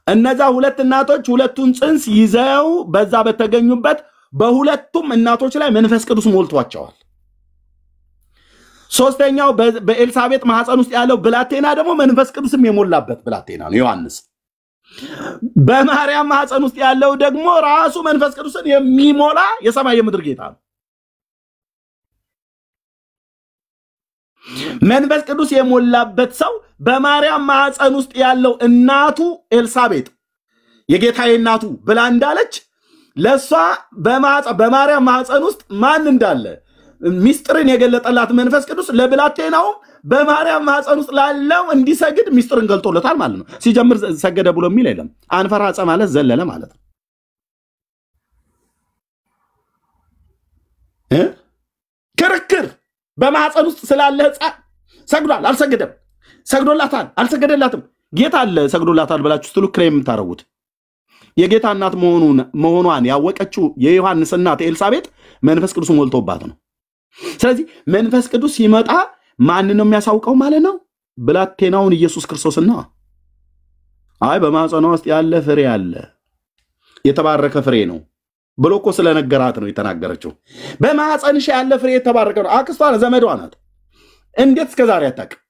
እነዛ 2 እናቶች 2ቱን ጽንስ ይዘው በዛ በተገኙበት በሁለቱም እናቶች ላይ መንፈስ ቅዱስ ሞልቷቸዋል። ሶስተኛው በኤልሳቤጥ ማህፀን ውስጥ ያለው ብላቴና ደግሞ መንፈስ ቅዱስም የሞላበት ብላቴና ነው ዮሐንስ። በማርያም ማህፀን ውስጥ ያለው ደግሞ ራሱ መንፈስ ቅዱስን የሚሞላ የሰማይ የምድር ጌታ ነው። መንፈስ ቅዱስ የሞላበት ሰው በማርያም ማህፀን ውስጥ ያለው እናቱ ኤልሳቤጥ የጌታዬ እናቱ ብላ እንዳለች ለሷ በማርያም ማህፀን ውስጥ ማን እንዳለ ሚስጥርን የገለጠላት መንፈስ ቅዱስ ለብላቴናው በማርያም ማህፀን ውስጥ ላለው እንዲሰግድ ሚስጥርን ገልጦለታል ማለት ነው። ሲጀምር ሰገደ ብሎ የሚል የለም። አንፈራጸ ማለት ዘለለ ማለት ነው። ክርክር በማህፀን ውስጥ ስላለ ሕፃን ሰግዷል አልሰገደም፣ ሰግዶላታል አልሰገደላትም፣ ጌታ አለ ሰግዶላታል ብላችሁ ስትሉ ክሬም የምታረጉት የጌታ እናት መሆኗን ያወቀችው የዮሐንስ እናት ኤልሳቤጥ መንፈስ ቅዱስ ሞልቶባት ነው። ስለዚህ መንፈስ ቅዱስ ሲመጣ ማን ነው የሚያሳውቀው ማለት ነው? ብላቴናውን ኢየሱስ ክርስቶስና አይ በማህፀኗ ውስጥ ያለ ፍሬ አለ የተባረከ ፍሬ ነው ብሎ እኮ ስለነገራት ነው የተናገረችው። በማህፀንሽ ያለ ፍሬ የተባረከ ነው። አክስቷ ዘመዷ ናት። እንዴት እስከዛሬ አታውቅም?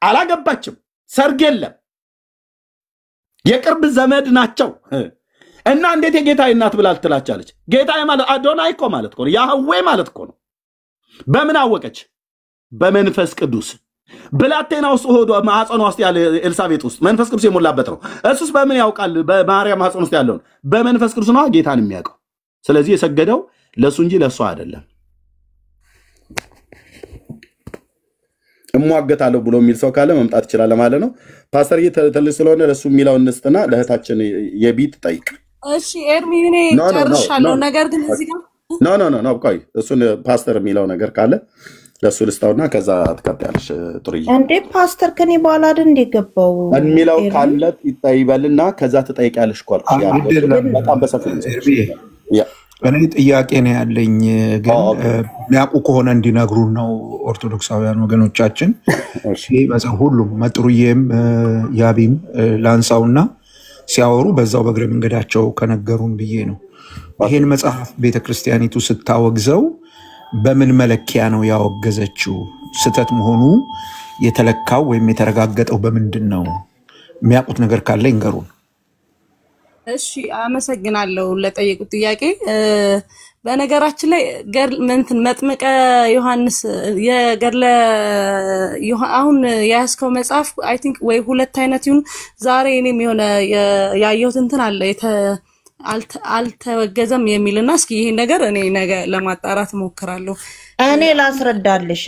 አላገባችም፣ ሰርግ የለም፣ የቅርብ ዘመድ ናቸው እና እንዴት የጌታ እናት ብላ ትላቻለች? ጌታ ማለት አዶናይ እኮ ማለት እኮ ነው፣ ያህዌ ማለት እኮ ነው። በምን አወቀች? በመንፈስ ቅዱስ። ብላቴና ውስጥ ሆዶ ማህፀኗ ውስጥ ያለ ኤልሳቤጥ ውስጥ መንፈስ ቅዱስ የሞላበት ነው። እሱስ በምን ያውቃል? በማርያም ማህፀን ውስጥ ያለውን በመንፈስ ቅዱስ ነው ጌታን የሚያውቀው። ስለዚህ የሰገደው ለሱ እንጂ ለሱ አይደለም። እሟገታለሁ ብሎ የሚል ሰው ካለ መምጣት ይችላል ማለት ነው። ፓስተር እየተልስ ስለሆነ ለሱ የሚለው እንስጥና ለእህታችን የቢት ጠይቅ። እሺ ኤርሚ እኔ ጨርሻለሁ። ነገር ግን እዚህ ጋር ኖ ቆይ፣ እሱን ፓስተር የሚለው ነገር ካለ ለሱ ልስጣውና ከዛ ትቀጥያለሽ። ጥሩዬ እንዴ ፓስተር ከኔ በኋላ አይደል እንደገባው የሚለው ካለ ይጠይበልና ከዛ ትጠይቂያለሽ። ቆል በጣም በሰፊው እኔ ጥያቄ ነው ያለኝ፣ ግን የሚያውቁ ከሆነ እንዲነግሩን ነው ኦርቶዶክሳውያን ወገኖቻችን። ሁሉም መጥሩዬም ያቢም ላንሳውና ሲያወሩ በዛው በእግረ መንገዳቸው ከነገሩን ብዬ ነው። ይሄን መጽሐፍ ቤተክርስቲያኒቱ ስታወግዘው በምን መለኪያ ነው ያወገዘችው? ስተት መሆኑ የተለካው ወይም የተረጋገጠው በምንድን ነው? የሚያውቁት ነገር ካለ ይንገሩን። እሺ አመሰግናለሁ ለጠየቁት ጥያቄ። በነገራችን ላይ መጥምቀ ዮሐንስ የገድለ አሁን ያስከው መጽሐፍ አይ ቲንክ ወይ ሁለት አይነት ይሁን ዛሬ እኔም የሆነ ያየሁት እንትን አለ አልተወገዘም የሚልና እስኪ ይሄን ነገር እኔ ነገ ለማጣራት ሞክራለሁ። እኔ ላስረዳልሽ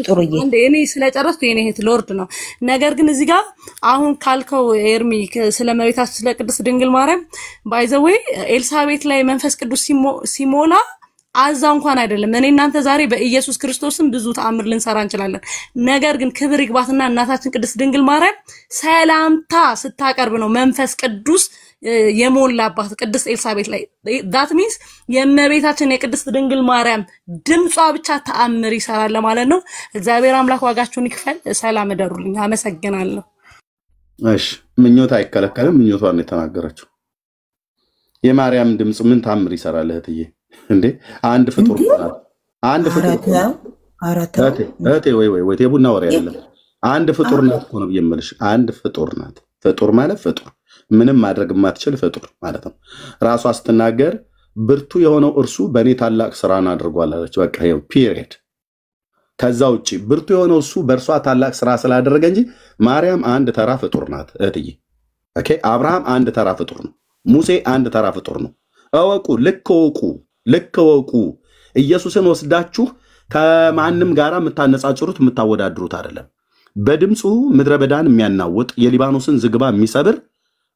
ጥሩዬ እኔ ስለጨረስኩ የኔ እህት ሎርድ ነው። ነገር ግን እዚህ ጋር አሁን ካልከው ኤርሚ ስለመቤታችን ስለ ቅድስት ድንግል ማርያም ባይ ዘ ዌይ ኤልሳቤት ላይ መንፈስ ቅዱስ ሲሞላ አዛ እንኳን አይደለም እኔ እናንተ ዛሬ በኢየሱስ ክርስቶስም ብዙ ተአምር ልንሰራ እንችላለን። ነገር ግን ክብር ይግባትና እናታችን ቅድስት ድንግል ማርያም ሰላምታ ስታቀርብ ነው መንፈስ ቅዱስ የሞላባት ቅድስት ኤልሳቤት ላይ that means የእመቤታችን የቅድስት ድንግል ማርያም ድምጿ ብቻ ተአምር ይሰራል ለማለት ነው። እግዚአብሔር አምላክ ዋጋችሁን ይክፈል። ሰላም እደሩልኝ። አመሰግናለሁ። እሺ ምኞት አይከለከልም። ምኞቷን የተናገረችው የማርያም ድምጽ ምን ተአምር ይሰራል እህትዬ? እንዴ አንድ ፍጡር ናት። አንድ ፍጡር እህቴ ወይ የቡና ወሬ አይደለም። አንድ ፍጡር ናት እኮ ነው የምልሽ። አንድ ፍጡር ናት። ፍጡር ማለት ፍጡር ምንም ማድረግ የማትችል ፍጡር ማለት ነው። ራሷ ስትናገር ብርቱ የሆነው እርሱ በእኔ ታላቅ ስራን አድርጓል አለች። በቃ ይኸው ፒሪየድ። ከዛ ውጪ ብርቱ የሆነው እሱ በእርሷ ታላቅ ስራ ስላደረገ እንጂ ማርያም አንድ ተራ ፍጡር ናት እህትዬ። ኦኬ አብርሃም አንድ ተራ ፍጡር ነው። ሙሴ አንድ ተራ ፍጡር ነው። እወቁ፣ ልክ ወቁ። ኢየሱስን ወስዳችሁ ከማንም ጋራ የምታነጻጽሩት የምታወዳድሩት አይደለም። በድምፁ ምድረ በዳን የሚያናውጥ የሊባኖስን ዝግባ የሚሰብር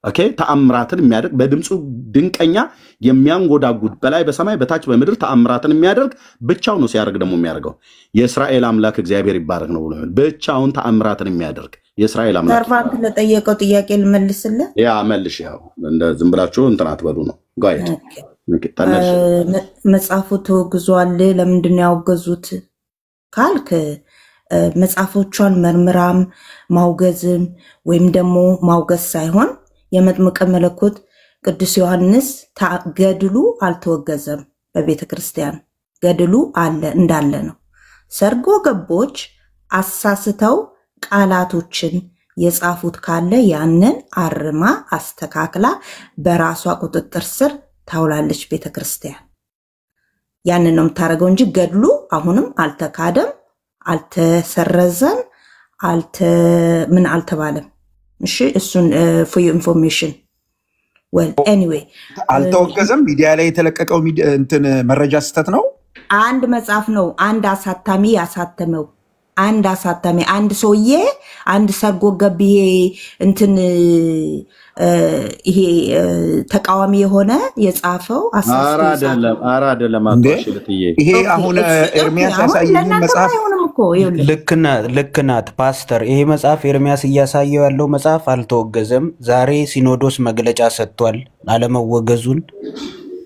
ኦኬ ተአምራትን የሚያደርግ በድምፁ ድንቀኛ የሚያንጎዳጉድ በላይ በሰማይ በታች በምድር ተአምራትን የሚያደርግ ብቻውን ነው። ሲያደርግ ደግሞ የሚያደርገው የእስራኤል አምላክ እግዚአብሔር ይባረክ ነው ብሎ ብቻውን ተአምራትን የሚያደርግ የእስራኤል አምላክ። ተርፋንት ለጠየቀው ጥያቄ ልመልስልህ። ያ መልሽ። ያው እንደ ዝም ብላችሁ እንትን አትበሉ ነው ጋይድ። መጽሐፉ ተወግዟል። ለምንድን ነው ያወገዙት ካልክ መጽሐፎቿን መርምራም ማውገዝም ወይም ደግሞ ማውገዝ ሳይሆን የመጥምቀ መለኮት ቅዱስ ዮሐንስ ገድሉ አልተወገዘም። በቤተ ክርስቲያን ገድሉ አለ እንዳለ ነው። ሰርጎ ገቦች አሳስተው ቃላቶችን የጻፉት ካለ ያንን አርማ አስተካክላ በራሷ ቁጥጥር ስር ታውላለች ቤተ ክርስቲያን። ያንን ነው የምታደርገው እንጂ ገድሉ አሁንም አልተካደም፣ አልተሰረዘም፣ ምን አልተባለም። እሺ እሱን for your information well anyway አልተወገዘም። ሚዲያ ላይ የተለቀቀው እንትን መረጃ ስተት ነው። አንድ መጽሐፍ ነው አንድ አሳታሚ ያሳተመው። አንድ ሰውዬ አንድ ሰርጎ ገብ እንትን ይሄ ተቃዋሚ የሆነ የጻፈው አይደለም አጥሽልትዬ። ይሄ አሁን ኤርሚያስ ያሳየኝ መጽሐፍ ልክ ናት ፓስተር። ይሄ መጽሐፍ ኤርሚያስ እያሳየው ያለው መጽሐፍ አልተወገዘም። ዛሬ ሲኖዶስ መግለጫ ሰጥቷል አለመወገዙን።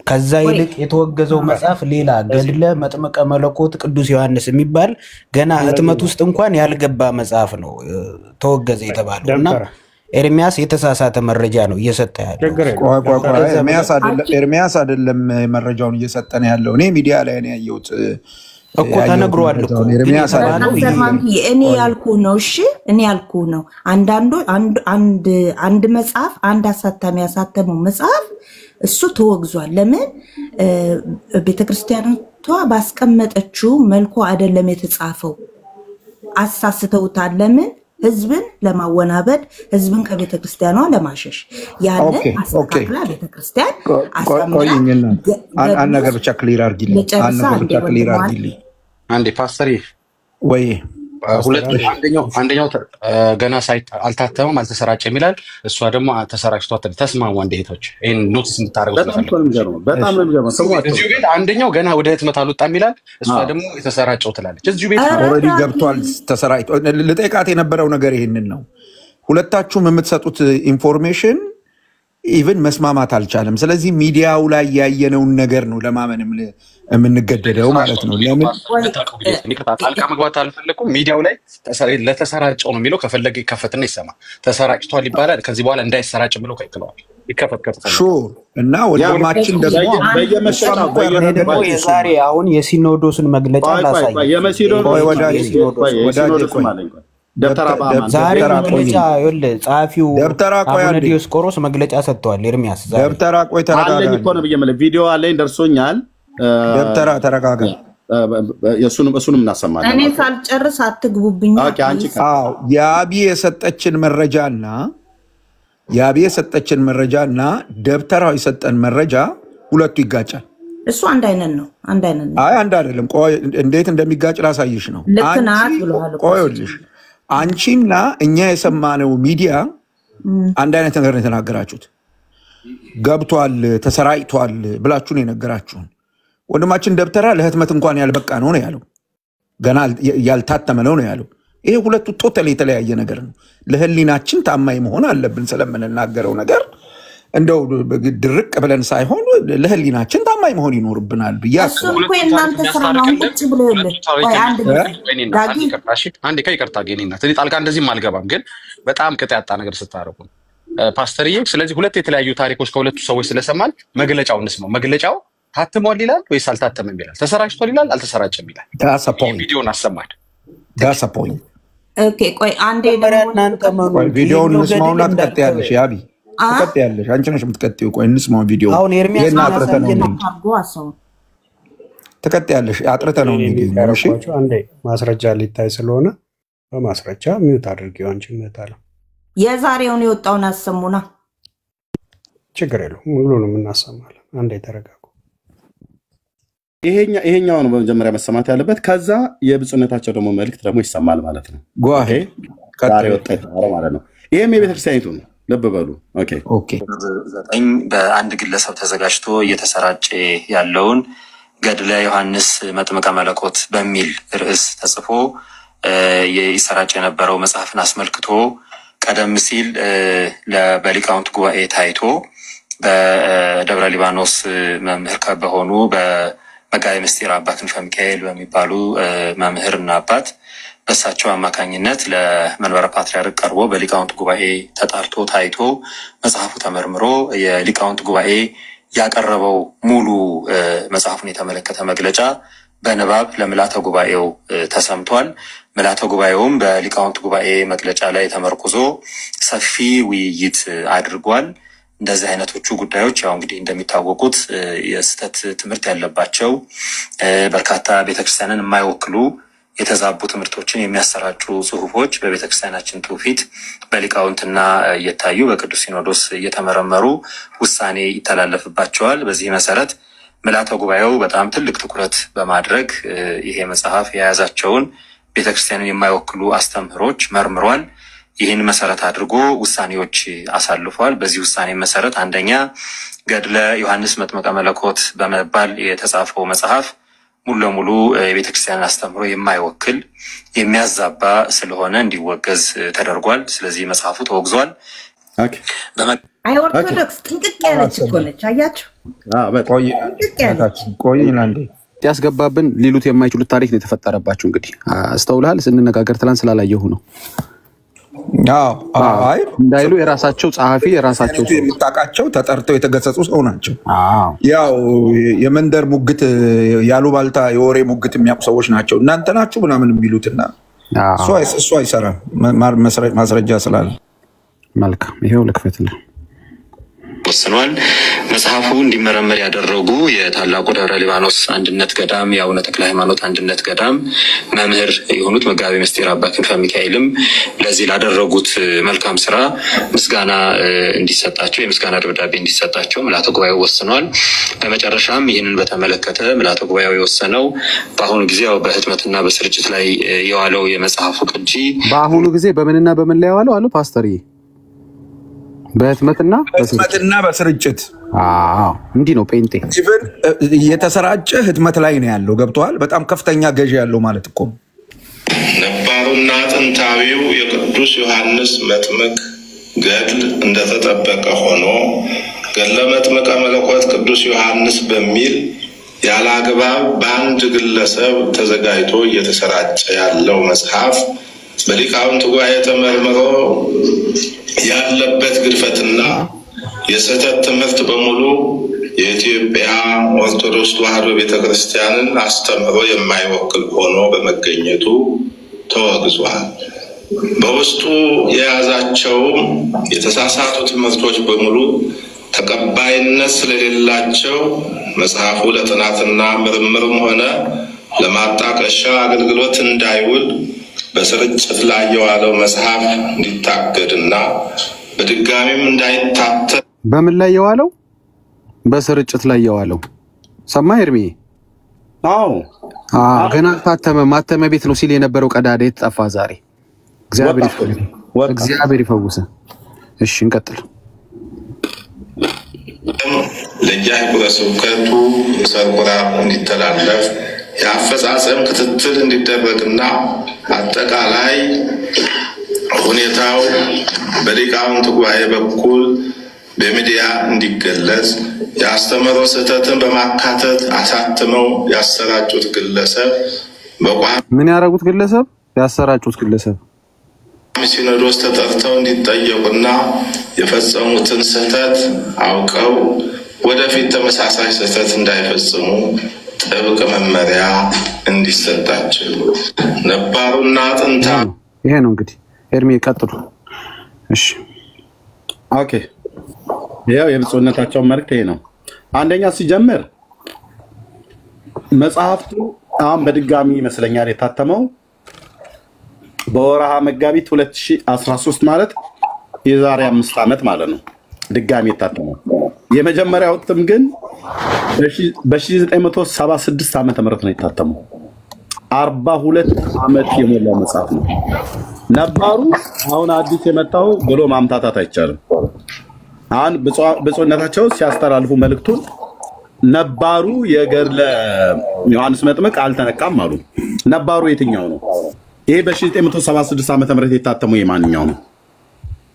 ከዛ ይልቅ የተወገዘው መጽሐፍ ሌላ ገድለ መጥምቀ መለኮት ቅዱስ ዮሐንስ የሚባል ገና ህትመት ውስጥ እንኳን ያልገባ መጽሐፍ ነው ተወገዘ የተባለውና ኤርሚያስ የተሳሳተ መረጃ ነው እየሰጠ ያለው። ኤርሚያስ አይደለም መረጃውን እየሰጠን ያለው። እኔ ሚዲያ ላይ ነው ያየሁት እኮ ተነግሯል እኮ ኤርሚያስ አይደለም። እኔ ያልኩ ነው። እሺ እኔ ያልኩ ነው። አንድ መጽሐፍ አንድ አሳታሚ ያሳተመው መጽሐፍ እሱ ተወግዟል። ለምን ቤተክርስቲያኗ ባስቀመጠችው መልኩ አይደለም የተጻፈው። አሳስተውታል። ለምን ህዝብን ለማወናበድ ህዝብን ከቤተክርስቲያኗ ለማሸሽ ያንን አስተካክላ ቤተክርስቲያን አስተምራ አንድ ነገር ብቻ ክሊር አድርጊልኝ። አንዴ ፓስተር ወይ አንደኛው ገና ሳይት አልታተመም አልተሰራጨም ይላል። እሷ ደግሞ ተሰራጭቷል። ተስማሙ አንድ እህቶች ይሄን ኖቲስ እንድታረጉ ስለፈለኩ በጣም ነው። እዚሁ ቤት አንደኛው ገና ወደ ህትመት አልወጣም ይላል። እሷ ደግሞ የተሰራጨው ትላለች። እዚሁ ቤት ኦሬዲ ገብቷል ተሰራጭቶ። ልጠይቃት የነበረው ነገር ይሄንን ነው። ሁለታችሁም የምትሰጡት ኢንፎርሜሽን ኢቭን መስማማት አልቻለም። ስለዚህ ሚዲያው ላይ ያየነውን ነገር ነው ለማመን የምንገደደው ማለት ነው። ለምን ጣልቃ መግባት አልፈለኩም። ሚዲያው ላይ ለተሰራጨው ነው የሚለው። ከፈለገ ይከፈትና ይሰማ። ተሰራጭቷል ይባላል። ከዚህ በኋላ እንዳይሰራጭ ብለው ከይከለዋል። ይከፈት ሹር እና ወንድማችን ደግሞ ደግሞ የዛሬ አሁን የሲኖዶስን መግለጫ ላሳይ። ወዳጅ ደብተራ ባማን ዛሬ ደብተራ ቆይ መግለጫ ይኸውልህ ጸሐፊው ደብተራ ቆይ አቡነ አንዴ ዲዮስቆሮስ መግለጫ ሰጥተዋል። ኤርሚያስ ዛሬ ደብተራ ቆይ አለኝ ተረጋጋ እኮ ነው ብዬ ቪዲዮ አለኝ ደርሶኛል። ደብተራ ተረጋጋ እሱንም እናሰማለን። እኔ ሳልጨርስ አትግቡብኝ። ኦኬ አንቺ አዎ የአቢ የሰጠችን መረጃና ደብተራው የሰጠን መረጃ ሁለቱ ይጋጫል። እሱ አንድ አይነት ነው። አይ አንድ አይደለም። ቆይ እንዴት እንደሚጋጭ ላሳይሽ ነው። ልክ ናት ብለዋል። ቆይልሽ አንቺና እኛ የሰማነው ሚዲያ አንድ አይነት ነገር ነው የተናገራችሁት። ገብቷል ተሰራጭቷል ብላችሁ ነው የነገራችሁን። ወንድማችን ደብተራ ለህትመት እንኳን ያልበቃ ነው ያለው። ገና ያልታተመ ነው ያለው። ይሄ ሁለቱ ቶታሊ የተለያየ ነገር ነው። ለህሊናችን ታማኝ መሆን አለብን ስለምንናገረው ነገር እንደው ድርቅ ብለን ሳይሆን ለህሊናችን ታማኝ መሆን ይኖርብናል ብዬ እሱን እኮ እናንተ ስራ ነው ቁጭ ብሎ ይልህ ወይ አንዴ ከይቅርታ ጌኔና እኔ ጣልቃ እንደዚህም አልገባም፣ ግን በጣም ቅጥ ያጣ ነገር ስታረቁ ፓስተርዬ። ስለዚህ ሁለት የተለያዩ ታሪኮች ከሁለቱ ሰዎች ስለሰማን መግለጫው እንስማው። መግለጫው ታትሟል ይላል ወይስ አልታተመም ይላል? ተሰራጭቷል ይላል አልተሰራጨም ይላል? ቪዲዮን አሰማን። ዳሰፖኝ ኦኬ ቆይ አንዴ ደግሞ እናንተ ማኑ ቪዲዮውን እንስማውና ትቀጥያለሽ። ያቢ ትቀጥያለሽ። አንቺ ነሽ የምትቀጥይው። ቆይ እንስማው ቪዲዮ አሁን ኤርሚያስ ትቀጥያለሽ። አጥርተህ ነው የሚገኘው። እሺ አንዴ ማስረጃ ሊታይ ስለሆነ በማስረጃ ሚውት አድርጌው አንቺ ምታለ የዛሬውን የወጣውን አሰሙና ችግር የለውም ሙሉንም እናሰማለን። አንዴ ተረጋጉ። ይሄኛው ነው በመጀመሪያ መሰማት ያለበት። ከዛ የብፁዕነታቸው ደግሞ መልእክት ደግሞ ይሰማል ማለት ነው። ጓሄ ዛሬ ወጣ ማለት ነው። ይሄም የቤተክርስቲያኒቱ ነው። ልብ በሉ። ኦኬ 9 በአንድ ግለሰብ ተዘጋጅቶ እየተሰራጨ ያለውን ገድለ ዮሐንስ መጥምቀ መለኮት በሚል ርዕስ ተጽፎ ይሰራጭ የነበረው መጽሐፍን አስመልክቶ ቀደም ሲል በሊቃውንት ጉባኤ ታይቶ በደብረ ሊባኖስ መምህር በሆኑ በመጋቤ ምስጢር አባ ክንፈ ሚካኤል በሚባሉ መምህርና አባት በሳቸው አማካኝነት ለመንበረ ፓትርያርክ ቀርቦ በሊቃውንት ጉባኤ ተጣርቶ ታይቶ መጽሐፉ ተመርምሮ የሊቃውንት ጉባኤ ያቀረበው ሙሉ መጽሐፉን የተመለከተ መግለጫ በንባብ ለምልዓተ ጉባኤው ተሰምቷል። ምልዓተ ጉባኤውም በሊቃውንት ጉባኤ መግለጫ ላይ ተመርኩዞ ሰፊ ውይይት አድርጓል። እንደዚህ አይነቶቹ ጉዳዮች ያው እንግዲህ እንደሚታወቁት የስተት ትምህርት ያለባቸው በርካታ ቤተክርስቲያንን የማይወክሉ የተዛቡ ትምህርቶችን የሚያሰራጩ ጽሁፎች በቤተክርስቲያናችን ትውፊት በሊቃውንትና እየታዩ በቅዱስ ሲኖዶስ እየተመረመሩ ውሳኔ ይተላለፍባቸዋል። በዚህ መሰረት ምልዓተ ጉባኤው በጣም ትልቅ ትኩረት በማድረግ ይሄ መጽሐፍ የያዛቸውን ቤተክርስቲያንን የማይወክሉ አስተምህሮች መርምሯል። ይህን መሰረት አድርጎ ውሳኔዎች አሳልፏል። በዚህ ውሳኔ መሰረት አንደኛ ገድለ ዮሐንስ መጥምቀ መለኮት በመባል የተጻፈው መጽሐፍ ሙሉ ለሙሉ የቤተክርስቲያን አስተምህሮ የማይወክል የሚያዛባ ስለሆነ እንዲወገዝ ተደርጓል። ስለዚህ መጽሐፉ ተወግዟል። አይ ኦርቶዶክስ ጥንቅቅ ያለች እኮ ነች። አያችሁ ቆይ ይላንዴ ያስገባብን ሊሉት የማይችሉት ታሪክ ነው የተፈጠረባቸው። እንግዲህ አስተውልሃል? ስንነጋገር ትላንት ስላላየሁ ነው አይ እንዳይሉ የራሳቸው ጸሐፊ የራሳቸው የምታውቃቸው ተጠርተው የተገሰጹ ሰው ናቸው። ያው የመንደር ሙግት ያሉባልታ የወሬ ሙግት የሚያውቁ ሰዎች ናቸው። እናንተ ናችሁ ምናምን የሚሉትና እሱ አይሰራም ማስረጃ ስላለ። መልካም ይሄው ልክፈትልህ ወስኗል። መጽሐፉ እንዲመረመር ያደረጉ የታላቁ ደብረ ሊባኖስ አንድነት ገዳም የአቡነ ተክለ ሃይማኖት አንድነት ገዳም መምህር የሆኑት መጋቤ ምስጢር አባ ክንፈ ሚካኤልም ለዚህ ላደረጉት መልካም ስራ ምስጋና እንዲሰጣቸው የምስጋና ደብዳቤ እንዲሰጣቸው ምልዓተ ጉባኤው ወስኗል። በመጨረሻም ይህንን በተመለከተ ምልዓተ ጉባኤው የወሰነው በአሁኑ ጊዜ በህትመትና በስርጭት ላይ የዋለው የመጽሐፉ ቅጂ በአሁኑ ጊዜ በምንና በምን ላይ የዋለው አሉ ፓስተር? በህትመትና በስርጭት እንዲህ ነው። ጴንጤ ኢቭን የተሰራጨ ህትመት ላይ ነው ያለው። ገብቷል? በጣም ከፍተኛ ገዢ ያለው ማለት እኮ ነባሩና ጥንታዊው የቅዱስ ዮሐንስ መጥምቅ ገድል እንደተጠበቀ ሆኖ ገድለ መጥምቀ መለኮት ቅዱስ ዮሐንስ በሚል ያለ አግባብ በአንድ ግለሰብ ተዘጋጅቶ እየተሰራጨ ያለው መጽሐፍ በሊቃውንት ጉባኤ ተመርምሮ ያለበት ግድፈትና የስህተት ትምህርት በሙሉ የኢትዮጵያ ኦርቶዶክስ ተዋሕዶ ቤተክርስቲያንን አስተምህሮ የማይወክል ሆኖ በመገኘቱ ተወግዟል። በውስጡ የያዛቸው የተሳሳቱ ትምህርቶች በሙሉ ተቀባይነት ስለሌላቸው መጽሐፉ ለጥናትና ምርምርም ሆነ ለማጣቀሻ አገልግሎት እንዳይውል በስርጭት ላይ የዋለው መጽሐፍ እንዲታገድና በድጋሚም እንዳይታተም። በምን ላይ የዋለው? በስርጭት ላይ የዋለው ሰማ ኤርሚ? አዎ ገና ታተመ። ማተሚያ ቤት ነው ሲል የነበረው ቀዳዳ የተጠፋ ዛሬ እግዚአብሔር ይፈውስ። እሺ እንቀጥል። ለየአህጉረ ስብከቱ የሰርኩራ እንዲተላለፍ የአፈጻጸም ክትትል እንዲደረግና አጠቃላይ ሁኔታው በሊቃውንት ጉባኤ በኩል በሚዲያ እንዲገለጽ የአስተምህሮ ስህተትን በማካተት አሳትመው ያሰራጩት ግለሰብ ምን ያደረጉት ግለሰብ ያሰራጩት ግለሰብ ሲኖዶስ ተጠርተው እንዲጠየቁና የፈጸሙትን ስህተት አውቀው ወደፊት ተመሳሳይ ስህተት እንዳይፈጽሙ ጥብቅ መመሪያ እንዲሰጣቸው ነባሩና ጥንታ ይሄ ነው እንግዲህ። ኤርሚ ቀጥሉ። እሺ ኦኬ። ያው የብፁዕነታቸው መልእክት ይሄ ነው። አንደኛ ሲጀምር መጽሐፍቱ አሁን በድጋሚ ይመስለኛል የታተመው በወርሃ መጋቢት 2013 ማለት የዛሬ 5 ዓመት ማለት ነው። ድጋሚ የታተመው የመጀመሪያው እትም ግን በ1976 ዓመተ ምህረት ነው የታተመው። 42 ዓመት የሞላው መጽሐፍ ነው። ነባሩ አሁን አዲስ የመጣው ብሎ ማምታታት አይቻልም። አሁን ብፁዕነታቸው ሲያስተላልፉ መልእክቱን ነባሩ የገድለ ዮሐንስ መጥምቅ አልተነካም አሉ። ነባሩ የትኛው ነው? ይሄ በ1976 ዓመተ ምህረት የታተመው የማንኛው ነው?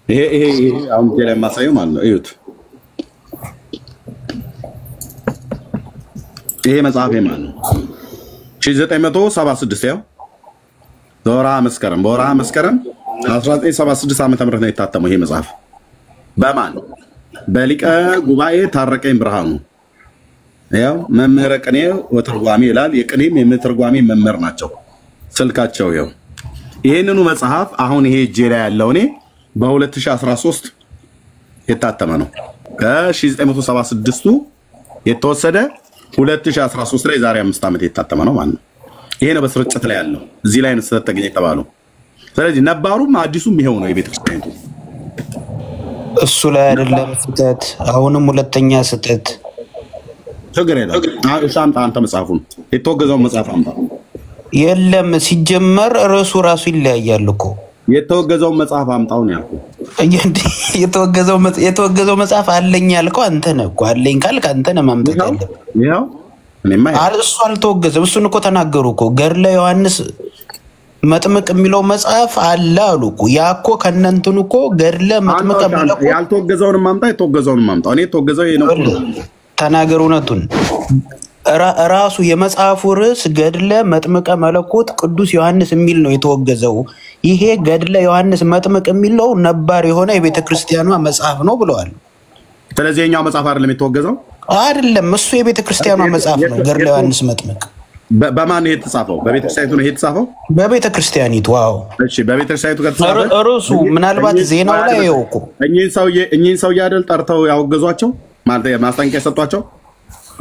ይሄ አሁን ላይ ማሳየው ማለት ነው። እዩት። ይሄ መጽሐፍ የማን ነው? 1976 ያው በወርሃ መስከረም 1976 ዓመተ ምህረት ነው የታተመው ይሄ መጽሐፍ። በማን? በሊቀ ጉባኤ ታረቀኝ ብርሃኑ። ያው መምህረ ቅኔ ወትርጓሜ ይላል። የቅኔም የትርጓሜ መምህር ናቸው። ስልካቸው ያው ይሄንኑ መጽሐፍ አሁን ይሄ እጄ ላይ ያለው እኔ በ2013 የታተመ ነው። ከ1976ቱ የተወሰደ 2013 ላይ ዛሬ 5 ዓመት የታተመ ነው ማለት ነው። ይሄ ነው በስርጭት ላይ ያለው። እዚህ ላይ ነው ተገኘ የተባለው። ስለዚህ ነባሩም አዲሱም ይሄው ነው የቤተክርስቲያኑ። እሱ ላይ አይደለም ስህተት፣ አሁንም ሁለተኛ ስህተት። ችግር የለም። አምጣ አንተ መጽሐፉን የተወገዘው መጽሐፍ አምጣ። የለም ሲጀመር ርዕሱ ራሱ ይለያያል እኮ። የተወገዘው መጽሐፍ አምጣው ነው ያልኩህ። የተወገዘው መጽሐፍ አለኝ ያልከው አንተ ነህ እኮ። አለኝ ካልክ አንተ ነህ ማምጣት ያለብህ። ያው እኔማ እሱ አልተወገዘም። እሱን እኮ ተናገሩ እኮ። ገድለ ዮሐንስ መጥምቅ የሚለው መጽሐፍ አለ አሉ እኮ። ያ እኮ ከእነንትኑ እኮ ገድለ መጥምቅ መለኮት ያልተወገዘውንም ማምጣ የተወገዘውንም ማምጣ። እኔ የተወገዘው ይሄ ነው። ተናገሩ እውነቱን። ራሱ የመጽሐፉ ርዕስ ገድለ መጥምቀ መለኮት ቅዱስ ዮሐንስ የሚል ነው የተወገዘው። ይሄ ገድለ ዮሐንስ መጥምቅ የሚለው ነባር የሆነ የቤተ ክርስቲያኗ መጽሐፍ ነው ብለዋል። ስለዚህ የኛው መጽሐፍ አይደለም የተወገዘው? አይደለም፣ እሱ የቤተ ክርስቲያኗ መጽሐፍ ነው። ገድለ ዮሐንስ መጥምቅ በማን ነው የተጻፈው? በቤተ ክርስቲያኒቱ ነው የተጻፈው? በቤተ ክርስቲያኒቱ። ዋው እሺ፣ በቤተ ክርስቲያኒቱ ከተጻፈ ርዕሱ ምናልባት ዜናው ላይ ይኸው እኮ እኚህን ሰውዬ አይደል ጠርተው ያወገዟቸው ማለት ማስጠንቀቂያ ሰጧቸው?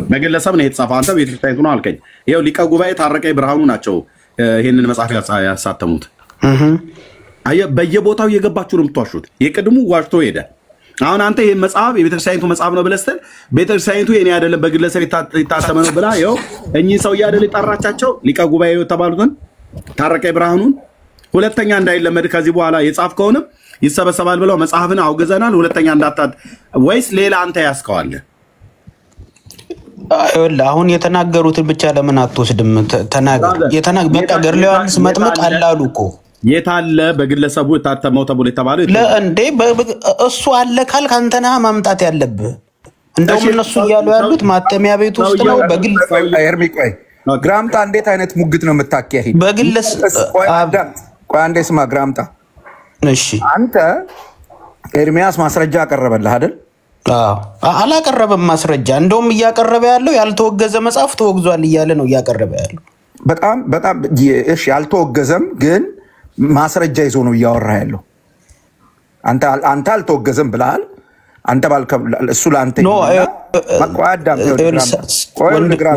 በግለሰብ ነው የተጻፈው። አንተ ቤተ ክርስቲያኒቱ ነው አልከኝ። ይኸው ሊቀ ጉባኤ ታረቀኝ ብርሃኑ ናቸው ይሄንን መጽሐፍ ያሳተሙት። አየህ፣ በየቦታው እየገባችሁ ነው የምትዋሹት። የቅድሙ ዋሽቶ ሄደ። አሁን አንተ ይሄን መጽሐፍ የቤተክርስቲያኒቱ መጽሐፍ ነው ብለህ ስትል ቤተክርስቲያኒቱ የኔ አይደለም በግለሰብ የታተመ ነው ብላ ይኸው እኚህ ሰውዬ አይደል የጠራቻቸው ሊቀ ጉባኤ የተባሉትን ታረቀኝ ብርሃኑን። ሁለተኛ እንዳይለመድ ከዚህ በኋላ የጻፍከውንም ይሰበሰባል ብለው መጽሐፍን አውግዘናል። ሁለተኛ እንዳታት ወይስ ሌላ አንተ ያስከዋል? አሁን የተናገሩትን ብቻ ለምን አትወስድም? ተናገር። በቃ ገድለ ዮሐንስ መጥምቅ አለ አሉ እኮ። የታለ በግለሰቡ የታተመው ተብሎ የተባለው ለእንዴ እሱ አለ ካልክ አንተ ነህ ማምጣት ያለብህ። እንደውም እነሱ እያሉ ያሉት ማተሚያ ቤት ውስጥ ነው። በግል ኤርሚ ቆይ፣ ግራምጣ እንዴት አይነት ሙግት ነው የምታካሂድ? በግለስ ቆይ አንዴ ስማ ግራምጣ። እሺ አንተ ኤርሚያስ ማስረጃ አቀረበልህ አይደል? አላቀረበም ማስረጃ። እንደውም እያቀረበ ያለው ያልተወገዘ መጽሐፍ ተወግዟል እያለ ነው እያቀረበ ያለው። በጣም እሺ፣ ያልተወገዘም ግን ማስረጃ ይዞ ነው እያወራ ያለው። አንተ አልተወገዘም ብለሃል። አንተ ባልከው እሱ ላንተ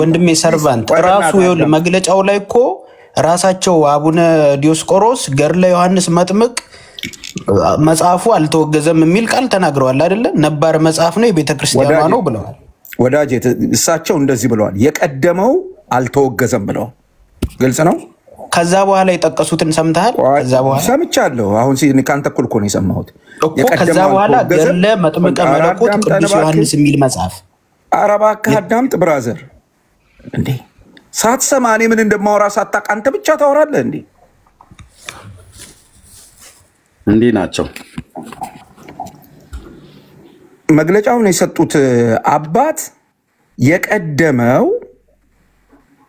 ወንድሜ ሰርቫንት ራሱ ይኸውልህ መግለጫው ላይ እኮ ራሳቸው አቡነ ዲዮስቆሮስ ገድለ ዮሐንስ መጥምቅ መጽሐፉ አልተወገዘም የሚል ቃል ተናግረዋል አይደለ? ነባር መጽሐፍ ነው የቤተ ክርስቲያኗ ነው ብለዋል። ወዳጄ እሳቸው እንደዚህ ብለዋል። የቀደመው አልተወገዘም ብለዋል። ግልጽ ነው። ከዛ በኋላ የጠቀሱትን ሰምተሃል? ከዛ በኋላ ሰምቻለሁ። አሁን ካንተ እኩል እኮ ነው የሰማሁት። ከዛ በኋላ ገድለ መጥምቀ መለኮት ቅዱስ ዮሐንስ የሚል መጽሐፍ። ኧረ እባክህ አዳምጥ ብራዘር። እንዴ ሳትሰማ እኔ ምን እንደማወራ ሳታውቅ አንተ ብቻ ታወራለህ እንዴ? እንዲህ ናቸው። መግለጫውን የሰጡት አባት የቀደመው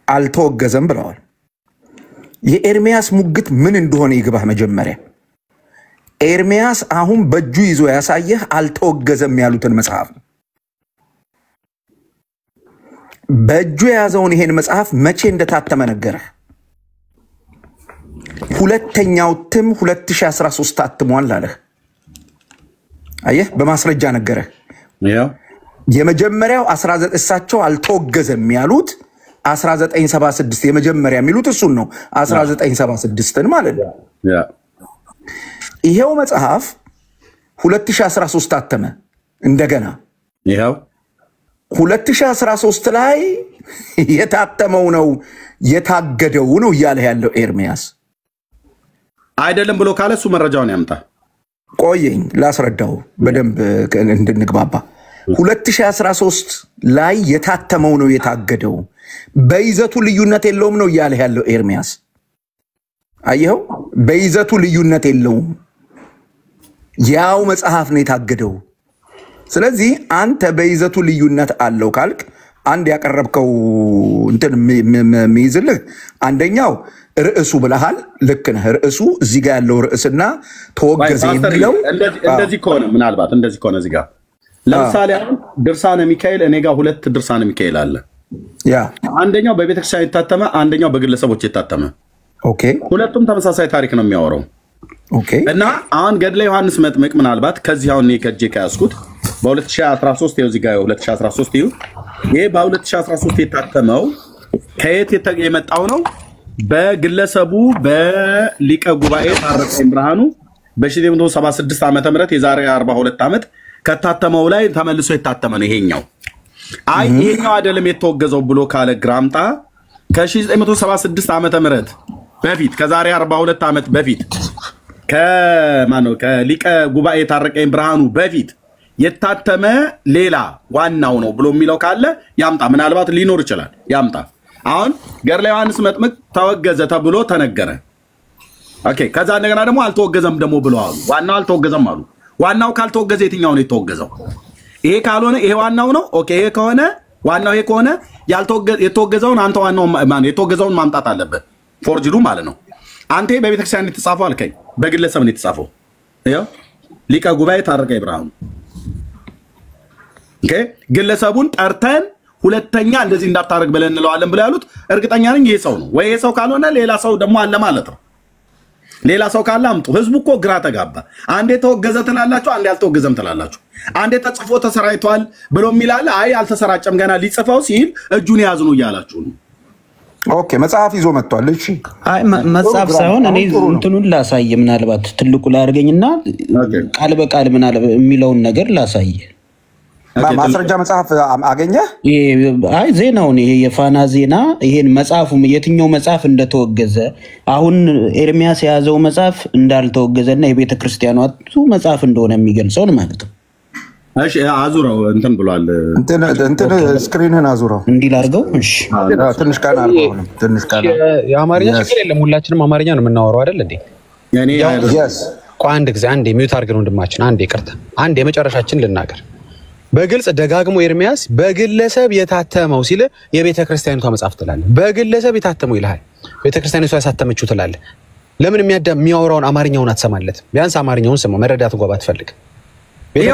አልተወገዘም ብለዋል። የኤርሚያስ ሙግት ምን እንደሆነ ይግባህ። መጀመሪያ ኤርሚያስ አሁን በእጁ ይዞ ያሳየህ አልተወገዘም ያሉትን መጽሐፍ ነው። በእጁ የያዘውን ይሄን መጽሐፍ መቼ እንደታተመ ነገረህ። ሁለተኛው እትም 2013 ታትሟል አለህ። አየህ፣ በማስረጃ ነገረህ። የመጀመሪያው 19 እሳቸው አልተወገዘም ያሉት 1976 የመጀመሪያ የሚሉት እሱን ነው። 1976ን ማለት ነው። ይሄው መጽሐፍ 2013 ታተመ እንደገና። ይሄው 2013 ላይ የታተመው ነው የታገደው ነው እያለ ያለው ኤርሚያስ አይደለም ብሎ ካለ እሱ መረጃውን ያምጣ። ቆየኝ ላስረዳው በደንብ እንድንግባባ። 2013 ላይ የታተመው ነው የታገደው፣ በይዘቱ ልዩነት የለውም ነው እያለ ያለው ኤርሚያስ። አየኸው፣ በይዘቱ ልዩነት የለውም፣ ያው መጽሐፍ ነው የታገደው። ስለዚህ አንተ በይዘቱ ልዩነት አለው ካልክ አንድ ያቀረብከው እንትን የሚይዝልህ አንደኛው ርዕሱ ብለሃል። ልክ ነህ። ርዕሱ እዚህ ጋር ያለው ርዕስና ተወገዘ የሚለው እንደዚህ ከሆነ ምናልባት እንደዚህ ከሆነ እዚህ ጋር ለምሳሌ አሁን ድርሳነ ሚካኤል እኔ ጋር 2 ድርሳነ ሚካኤል አለ። አንደኛው በቤተክርስቲያን የታተመ፣ አንደኛው በግለሰቦች የታተመ። ኦኬ፣ ሁለቱም ተመሳሳይ ታሪክ ነው የሚያወራው። ኦኬ። እና አሁን ገድለ ዮሐንስ መጥምቅ ምናልባት ከዚህ አሁን እኔ ከጄ ከያዝኩት በ2013 ይኸው እዚህ ጋር 2013 ይኸው ይሄ በ2013 የታተመው ከየት የመጣው ነው? በግለሰቡ በሊቀ ጉባኤ ታረቀኝ ብርሃኑ በ1976 ዓመተ ምህረት የዛሬ 42 ዓመት ከታተመው ላይ ተመልሶ የታተመ ነው ይሄኛው። አይ ይሄኛው አይደለም የተወገዘው ብሎ ካለ ግራምጣ ከ1976 ዓመተ ምህረት በፊት ከዛሬ 42 ዓመት በፊት ከማነው ከሊቀ ጉባኤ ታረቀኝ ብርሃኑ በፊት የታተመ ሌላ ዋናው ነው ብሎ የሚለው ካለ ያምጣ። ምናልባት ሊኖር ይችላል፣ ያምጣ። አሁን ገድለ ዮሐንስ መጥምቅ ተወገዘ ተብሎ ተነገረ። ኦኬ፣ ከዛ እንደገና ደግሞ አልተወገዘም ደግሞ ብለው አሉ። ዋናው አልተወገዘም አሉ። ዋናው ካልተወገዘ የትኛው ነው የተወገዘው? ይሄ ካልሆነ ይሄ ዋናው ነው። ኦኬ፣ ይሄ ከሆነ ዋናው ይሄ ከሆነ የተወገዘውን አንተ ዋናው ማን የተወገዘውን ማምጣት አለበት። ፎርጅዱ ማለት ነው። አንተ በቤተክርስቲያን የተጻፈው አልከኝ፣ በግለሰብ ነው የተጻፈው። ይሄው ሊቀ ጉባኤ ታረቀኝ ብርሃኑ። ኦኬ፣ ግለሰቡን ጠርተን ሁለተኛ እንደዚህ እንዳታረግ ብለን እንለዋለን ብለው ያሉት እርግጠኛ ነኝ ይሄ ሰው ነው። ወይ ይሄ ሰው ካልሆነ ሌላ ሰው ደግሞ አለ ማለት ነው። ሌላ ሰው ካለ አምጡ። ህዝቡ እኮ ግራ ተጋባ። አንዴ ተወገዘ ትላላችሁ፣ አንዴ አልተወገዘም ትላላችሁ። አንዴ ተጽፎ ተሰራይቷል ብሎ የሚላለ አይ አልተሰራጨም ገና ሊጽፈው ሲል እጁን ያዝኑ እያላችሁ ነው። ኦኬ፣ መጽሐፍ ይዞ መጥቷል። እሺ፣ አይ መጽሐፍ ሳይሆን እኔ እንትኑን ላሳየ፣ ምናልባት ትልቁ ላርገኝና ቃል በቃል ምናልባት የሚለውን ነገር ላሳየ። ማስረጃ መጽሐፍ አገኘ? አይ ዜናውን ይሄ የፋና ዜና ይሄን መጽሐፉ የትኛው መጽሐፍ እንደተወገዘ አሁን ኤርሚያስ የያዘው መጽሐፍ እንዳልተወገዘና የቤተ ክርስቲያኗ መጽሐፍ እንደሆነ የሚገልጸው ማለት ነው። እሺ፣ አዙራው እንትን ብሏል። እንትን ስክሪንን አዙራው እንዲህ ላድርገው። እሺ፣ ትንሽ ቃል አድርገው ነው። ትንሽ ቃል የአማርኛ ችግር የለም። ሁላችንም አማርኛ ነው የምናወራው አይደል እንዴ? ያኔ አንድ ጊዜ አንዴ ሚውት አድርገን ወንድማችን አንዴ ይቅርታ፣ አንዴ የመጨረሻችን ልናገር። በግልጽ ደጋግሞ ኤርሚያስ በግለሰብ የታተመው ሲል የቤተ ክርስቲያኒቷ መጽሐፍ ትላለህ። በግለሰብ የታተመው ይልሃል። ቤተ ክርስቲያኒቷ ያሳተመችው ትላለህ። ለምን የሚያወራውን አማርኛውን አትሰማለት? ቢያንስ አማርኛውን ስማ፣ መረዳት እንኳን ባትፈልግ። ቤተ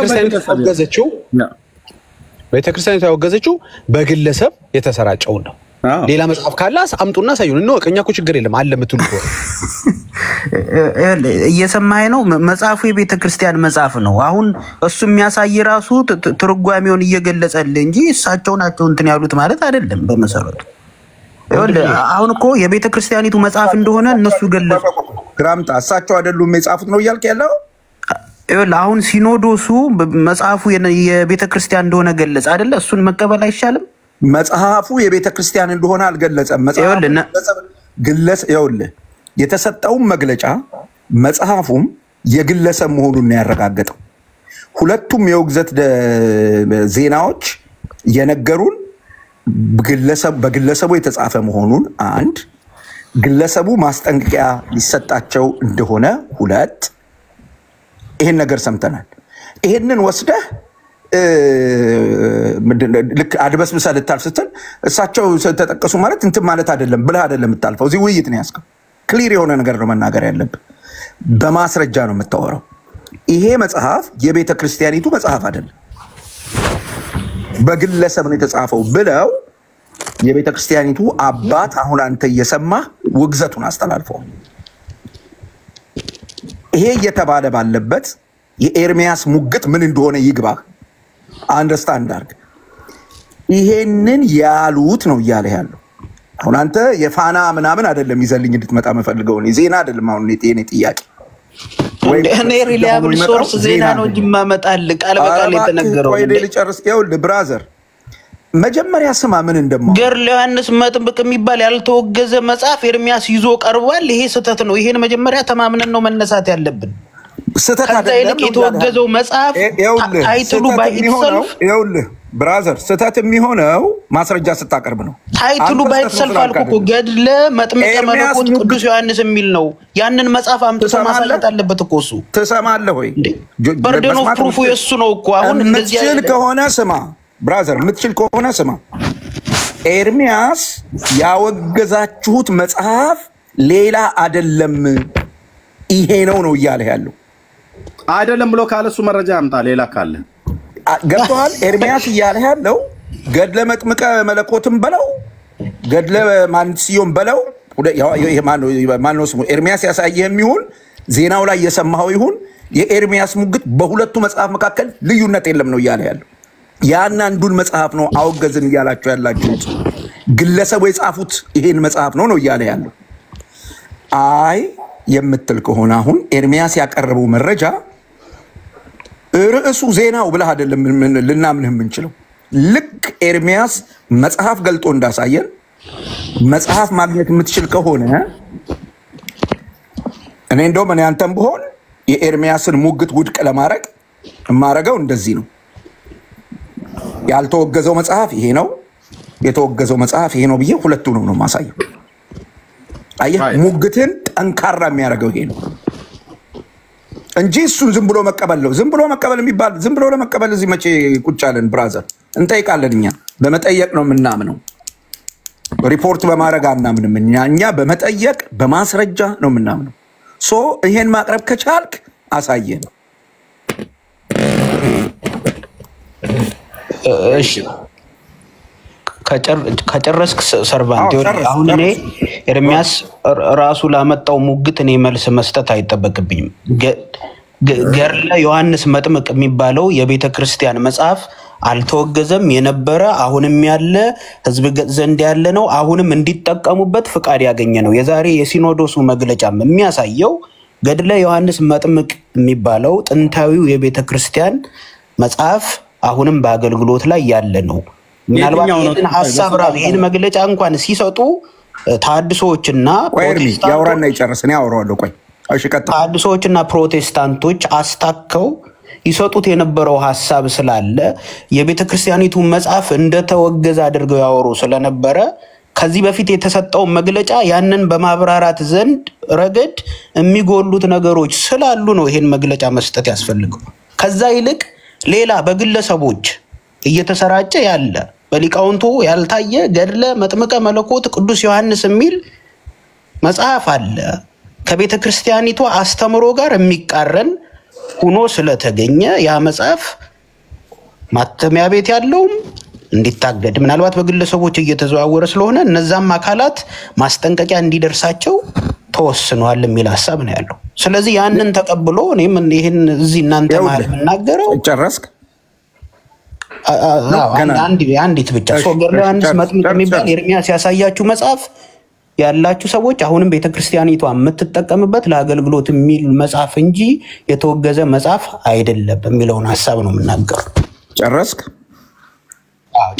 ክርስቲያኒቷ ያወገዘችው በግለሰብ የተሰራጨውን ነው። ሌላ መጽሐፍ ካለ አምጡና ሳይሆን ነው እኛ እኮ ችግር የለም አለ የምትሉ እኮ እየሰማኸኝ ነው። መጽሐፉ የቤተ ክርስቲያን መጽሐፍ ነው። አሁን እሱ የሚያሳይ ራሱ ትርጓሜውን እየገለጸልህ እንጂ እሳቸው ናቸው እንትን ያሉት ማለት አይደለም። በመሰረቱ አሁን እኮ የቤተ ክርስቲያኒቱ መጽሐፍ እንደሆነ እነሱ ገለጹ። ግራምጣ እሳቸው አይደሉም የጻፉት ነው እያልክ ያለው? አሁን ሲኖዶሱ መጽሐፉ የቤተ ክርስቲያን እንደሆነ ገለጸ አይደለ? እሱን መቀበል አይሻልም? መጽሐፉ የቤተ ክርስቲያን እንደሆነ አልገለጸም። መጽሐፉ ግለሰብ ይኸውልህ የተሰጠውን መግለጫ መጽሐፉም የግለሰብ መሆኑን ያረጋገጠው ሁለቱም የውግዘት ዜናዎች የነገሩን በግለሰቡ የተጻፈ መሆኑን አንድ ግለሰቡ ማስጠንቀቂያ ሊሰጣቸው እንደሆነ ሁለት ይሄን ነገር ሰምተናል። ይሄንን ወስደህ ልክ አድበስብሰህ ልታልፍ ስትል እሳቸው ተጠቀሱ ማለት እንትን ማለት አይደለም ብለህ አይደለም የምታልፈው። እዚህ ውይይት ነው ያስከው ክሊር የሆነ ነገር ነው መናገር ያለብህ። በማስረጃ ነው የምታወራው። ይሄ መጽሐፍ የቤተ ክርስቲያኒቱ መጽሐፍ አይደለም በግለሰብ ነው የተጻፈው ብለው የቤተ ክርስቲያኒቱ አባት አሁን አንተ እየሰማህ ውግዘቱን አስተላልፈው። ይሄ እየተባለ ባለበት የኤርሚያስ ሙግት ምን እንደሆነ ይግባህ። አንደርስታንድ አድርግ። ይሄንን ያሉት ነው እያለ ያለው አሁን አንተ የፋና ምናምን አይደለም ይዘልኝ እንድትመጣ መፈልገው ነው ዜና አይደለም። አሁን የኔ ጥያቄ እኔ ሪላያብል ሶርስ ዜና ነው እንዲማመጣል ቃል በቃል የተነገረው ወይ ልጨርስ። ይኸውልህ ብራዘር መጀመሪያ ስማ ምን እንደማ ገድለ ዮሐንስ መጥምቅ የሚባል ያልተወገዘ መጽሐፍ ኤርሚያስ ይዞ ቀርቧል። ይሄ ስህተት ነው። ይሄን መጀመሪያ ተማምነን ነው መነሳት ያለብን። ስህተት አይደለም። የተወገዘው መጽሐፍ ታይትሉ ባይ ኢትሰልፍ ይኸውልህ ብራዘር ስህተት የሚሆነው ማስረጃ ስታቀርብ ነው። ታይትሉ ባይ ኢትሰልፍ አልኩ እኮ ገድለ መጥምቀ መለኮት ቅዱስ ዮሐንስ የሚል ነው። ያንን መጽሐፍ አምጥቶ ማሳየት አለበት እኮ እሱ። ትሰማለህ ወይ? በርደን ኦፍ ፕሩፍ የሱ ነው እኮ። አሁን እንደዚህ የምትችል ከሆነ ስማ ብራዘር የምትችል ከሆነ ስማ። ኤርሚያስ ያወገዛችሁት መጽሐፍ ሌላ አይደለም ይሄ ነው እያለ ያለው አይደለም ብሎ ካለ እሱ መረጃ ያምጣ። ሌላ ካለ ገብቶሃል? ኤርሚያስ እያለ ያለው ገድለ መጥምቀ መለኮትም በለው ገድለ ማንስዮም በለው ማነው ስሙ ኤርሚያስ ያሳየህም ይሁን ዜናው ላይ የሰማኸው ይሁን የኤርሚያስ ሙግት በሁለቱ መጽሐፍ መካከል ልዩነት የለም ነው እያለ ያለው። ያን አንዱን መጽሐፍ ነው አወገዝን እያላችሁ ያላችሁት። ግለሰቡ የጻፉት ይሄን መጽሐፍ ነው እያለ ያለው። አይ የምትል ከሆነ አሁን ኤርሚያስ ያቀረበው መረጃ ርዕሱ ዜናው ብለህ አይደለም ልናምንህ የምንችለው። ልክ ኤርሚያስ መጽሐፍ ገልጦ እንዳሳየን መጽሐፍ ማግኘት የምትችል ከሆነ እኔ እንደውም እኔ አንተም ብሆን የኤርሚያስን ሙግት ውድቅ ለማድረግ የማረገው እንደዚህ ነው። ያልተወገዘው መጽሐፍ ይሄ ነው፣ የተወገዘው መጽሐፍ ይሄ ነው ብዬ ሁለቱንም ነው ማሳየው። አየህ ሙግትን ጠንካራ የሚያደርገው ይሄ ነው እንጂ እሱን ዝም ብሎ መቀበል ነው። ዝም ብሎ መቀበል የሚባል ዝም ብሎ ለመቀበል እዚህ መቼ ቁጭ አለን ብራዘር? እንጠይቃለን። እኛ በመጠየቅ ነው የምናምነው፣ ሪፖርት በማድረግ አናምንም። እኛ በመጠየቅ በማስረጃ ነው የምናምነው። ሶ ይሄን ማቅረብ ከቻልክ አሳየን። እሺ ከጨረስክ ሰርቫንት አሁን እኔ ኤርሚያስ ራሱ ላመጣው ሙግት እኔ መልስ መስጠት አይጠበቅብኝም። ገድለ ዮሐንስ መጥምቅ የሚባለው የቤተ ክርስቲያን መጽሐፍ አልተወገዘም የነበረ አሁንም ያለ ህዝብ ዘንድ ያለ ነው። አሁንም እንዲጠቀሙበት ፍቃድ ያገኘ ነው። የዛሬ የሲኖዶሱ መግለጫም የሚያሳየው ገድለ ዮሐንስ መጥምቅ የሚባለው ጥንታዊው የቤተ ክርስቲያን መጽሐፍ አሁንም በአገልግሎት ላይ ያለ ነው። ምናልባት ይህን ሀሳብ ራሱ ይህን መግለጫ እንኳን ሲሰጡ ተሐድሶዎችና ያውራና ይጨርስን ያወራዋለሁ። ቆይ እሺ ቀጥታ ተሐድሶዎችና ፕሮቴስታንቶች አስታከው ይሰጡት የነበረው ሀሳብ ስላለ የቤተ ክርስቲያኒቱ መጽሐፍ እንደተወገዘ አድርገው ያወሩ ስለነበረ ከዚህ በፊት የተሰጠው መግለጫ ያንን በማብራራት ዘንድ ረገድ የሚጎሉት ነገሮች ስላሉ ነው ይሄን መግለጫ መስጠት ያስፈልገው። ከዛ ይልቅ ሌላ በግለሰቦች እየተሰራጨ ያለ በሊቃውንቱ ያልታየ ገድለ መጥምቀ መለኮት ቅዱስ ዮሐንስ የሚል መጽሐፍ አለ። ከቤተ ክርስቲያኒቱ አስተምሮ ጋር የሚቃረን ሆኖ ስለተገኘ ያ መጽሐፍ ማተሚያ ቤት ያለውም እንዲታገድ ምናልባት በግለሰቦች እየተዘዋወረ ስለሆነ እነዛም አካላት ማስጠንቀቂያ እንዲደርሳቸው ተወስኗል የሚል ሐሳብ ነው ያለው። ስለዚህ ያንን ተቀብሎ እኔም ይሄን እዚህ እናንተ ማለት እናገረው ጨረስክ? አንዲት ብቻ ሶገር ዮሐንስ መጥምቅ የሚባል ኤርሚያስ ያሳያችሁ መጽሐፍ ያላችሁ ሰዎች አሁንም ቤተክርስቲያኒቷ የምትጠቀምበት ለአገልግሎት የሚል መጽሐፍ እንጂ የተወገዘ መጽሐፍ አይደለም የሚለውን ሐሳብ ነው የምናገረው። ጨረስክ?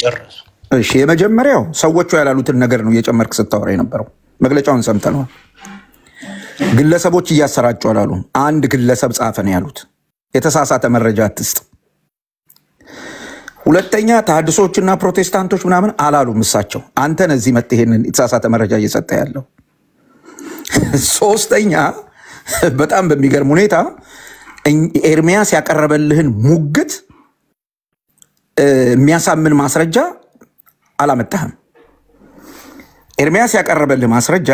ጨረስ። እሺ፣ የመጀመሪያው ሰዎቹ ያላሉትን ነገር ነው የጨመርክ ስታወራ የነበረው። መግለጫውን ሰምተናል። ግለሰቦች እያሰራጩ አላሉ። አንድ ግለሰብ ጻፈ ነው ያሉት። የተሳሳተ መረጃ አትስጥ። ሁለተኛ ተሐድሶችና ፕሮቴስታንቶች ምናምን አላሉም እሳቸው። አንተ ነህ እዚህ መጥተህ ይሄንን የተሳሳተ መረጃ እየሰጠ ያለው። ሶስተኛ በጣም በሚገርም ሁኔታ ኤርሚያስ ያቀረበልህን ሙግት የሚያሳምን ማስረጃ አላመጣህም። ኤርሚያስ ያቀረበልህ ማስረጃ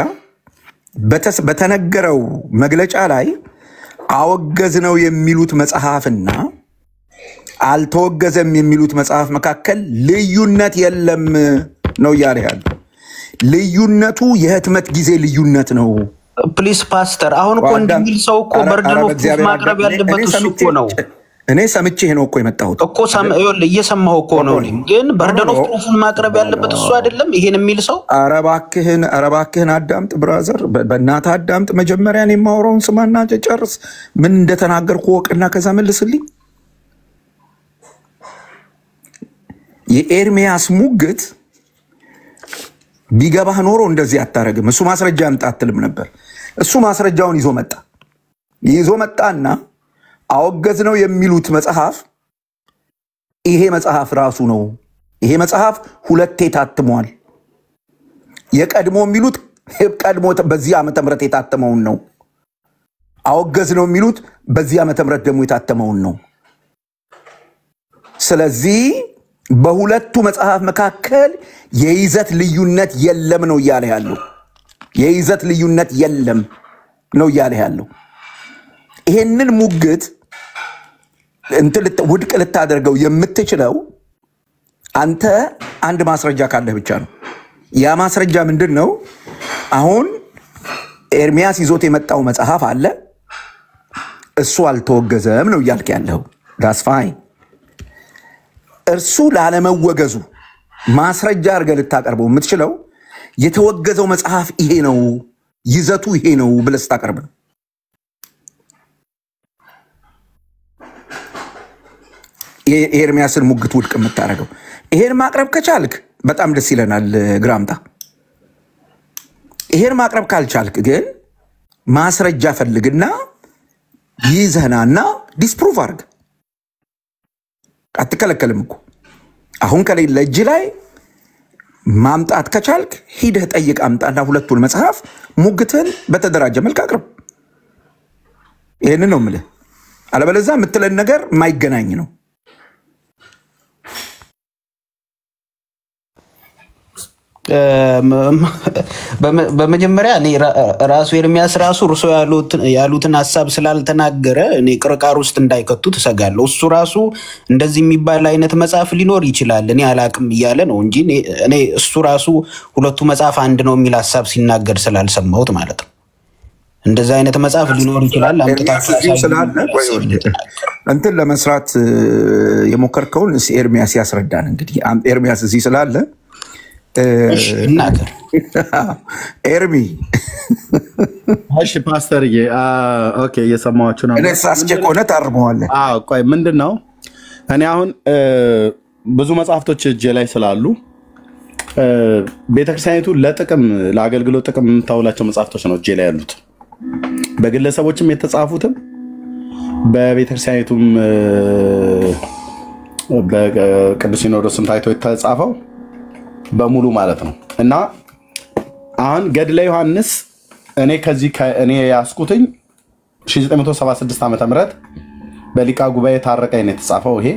በተነገረው መግለጫ ላይ አወገዝ ነው የሚሉት መጽሐፍና አልተወገዘም የሚሉት መጽሐፍ መካከል ልዩነት የለም ነው ያለ ያለው። ልዩነቱ የህትመት ጊዜ ልዩነት ነው። ፕሊስ ፓስተር፣ አሁን እኮ እንደሚል ሰው እኮ በርደን ኦፍ ፕሩፍ ማቅረብ ያለበት እሱ እኮ ነው። እኔ ሰምቼ ነው እኮ የመጣሁት እኮ እየሰማሁ እኮ ነው። ግን በርደን ኦፍ ፕሩፍን ማቅረብ ያለበት እሱ አይደለም ይሄን የሚል ሰው። ኧረ እባክህን አዳምጥ ብራዘር፣ በእናትህ አዳምጥ። መጀመሪያ እኔ የማወራውን ስማና ጨርስ። ምን እንደተናገርኩ ወቅና ከዛ መልስልኝ። የኤርሚያስ ሙግት ቢገባህ ኖሮ እንደዚህ አታረግም። እሱ ማስረጃ ያምጣ አትልም ነበር። እሱ ማስረጃውን ይዞ መጣና አወገዝ ነው የሚሉት መጽሐፍ ይሄ መጽሐፍ ራሱ ነው። ይሄ መጽሐፍ ሁለቴ ታትሟል። የቀድሞ የሚሉት ቀድሞ በዚህ ዓመተ ምህረት የታተመውን ነው። አወገዝ ነው የሚሉት በዚህ ዓመተ ምህረት ደግሞ የታተመውን ነው። ስለዚህ በሁለቱ መጽሐፍ መካከል የይዘት ልዩነት የለም ነው እያለ ያለው። የይዘት ልዩነት የለም ነው እያለ ያለው። ይሄንን ሙግት ውድቅ ልታደርገው የምትችለው አንተ አንድ ማስረጃ ካለህ ብቻ ነው። ያ ማስረጃ ምንድን ነው? አሁን ኤርሚያስ ይዞት የመጣው መጽሐፍ አለ፣ እሱ አልተወገዘም ነው እያልክ ያለው። ዳስ ፋይን። እርሱ ላለመወገዙ ማስረጃ አድርገህ ልታቀርበው የምትችለው የተወገዘው መጽሐፍ ይሄ ነው፣ ይዘቱ ይሄ ነው ብለህ ስታቀርብ ነው። የኤርሚያስን ሙግት ውድቅ የምታደርገው። ይሄን ማቅረብ ከቻልክ በጣም ደስ ይለናል። ግራምጣ ይሄን ማቅረብ ካልቻልክ ግን ማስረጃ ፈልግና ይዘህናና ዲስፕሩቭ አድርግ። አትከለከልም እኮ። አሁን ከሌለ እጅ ላይ ማምጣት ከቻልክ ሂደህ ጠይቅ፣ አምጣና ሁለቱን መጽሐፍ ሙግትን በተደራጀ መልክ አቅርብ። ይሄንን ነው የምልህ። አለበለዚያ የምትለን ነገር የማይገናኝ ነው። በመጀመሪያ እኔ ራሱ ኤርሚያስ ራሱ እርሶ ያሉትን ሐሳብ ስላልተናገረ እኔ ቅርቃር ውስጥ እንዳይከቱ ተሰጋለሁ። እሱ ራሱ እንደዚህ የሚባል አይነት መጽሐፍ ሊኖር ይችላል እኔ አላቅም እያለ ነው እንጂ እኔ እሱ ራሱ ሁለቱ መጽሐፍ አንድ ነው የሚል ሐሳብ ሲናገር ስላልሰማሁት ማለት ነው። እንደዚህ አይነት መጽሐፍ ሊኖር ይችላል። አምጥታችሁ እንትን ለመስራት የሞከርከውን ኤርሚያስ ያስረዳን። እንግዲህ ኤርሚያስ እዚህ ስላለ እናገር። ኤርሚ እሺ ፓስተርዬ፣ ኦኬ እየሰማችሁ ነው። እኔ ሳስቸክ ሆነ ታርመዋለህ። ቆይ ምንድን ነው እኔ አሁን ብዙ መጽሐፍቶች እጄ ላይ ስላሉ ቤተክርስቲያኒቱ ለአገልግሎት ጥቅም የምታውላቸው መጽሐፍቶች ነው እጄ ላይ ያሉት። በግለሰቦችም የተጻፉትም በቤተክርስቲያኒቱም በቅዱስ ሲኖዶስም ታይቶ የተጻፈው በሙሉ ማለት ነው። እና አሁን ገድለ ዮሐንስ እኔ ያስኩትኝ 1976 ዓመተ ምህረት በሊቃ ጉባኤ ታረቀኝ ነው የተጻፈው። ይሄ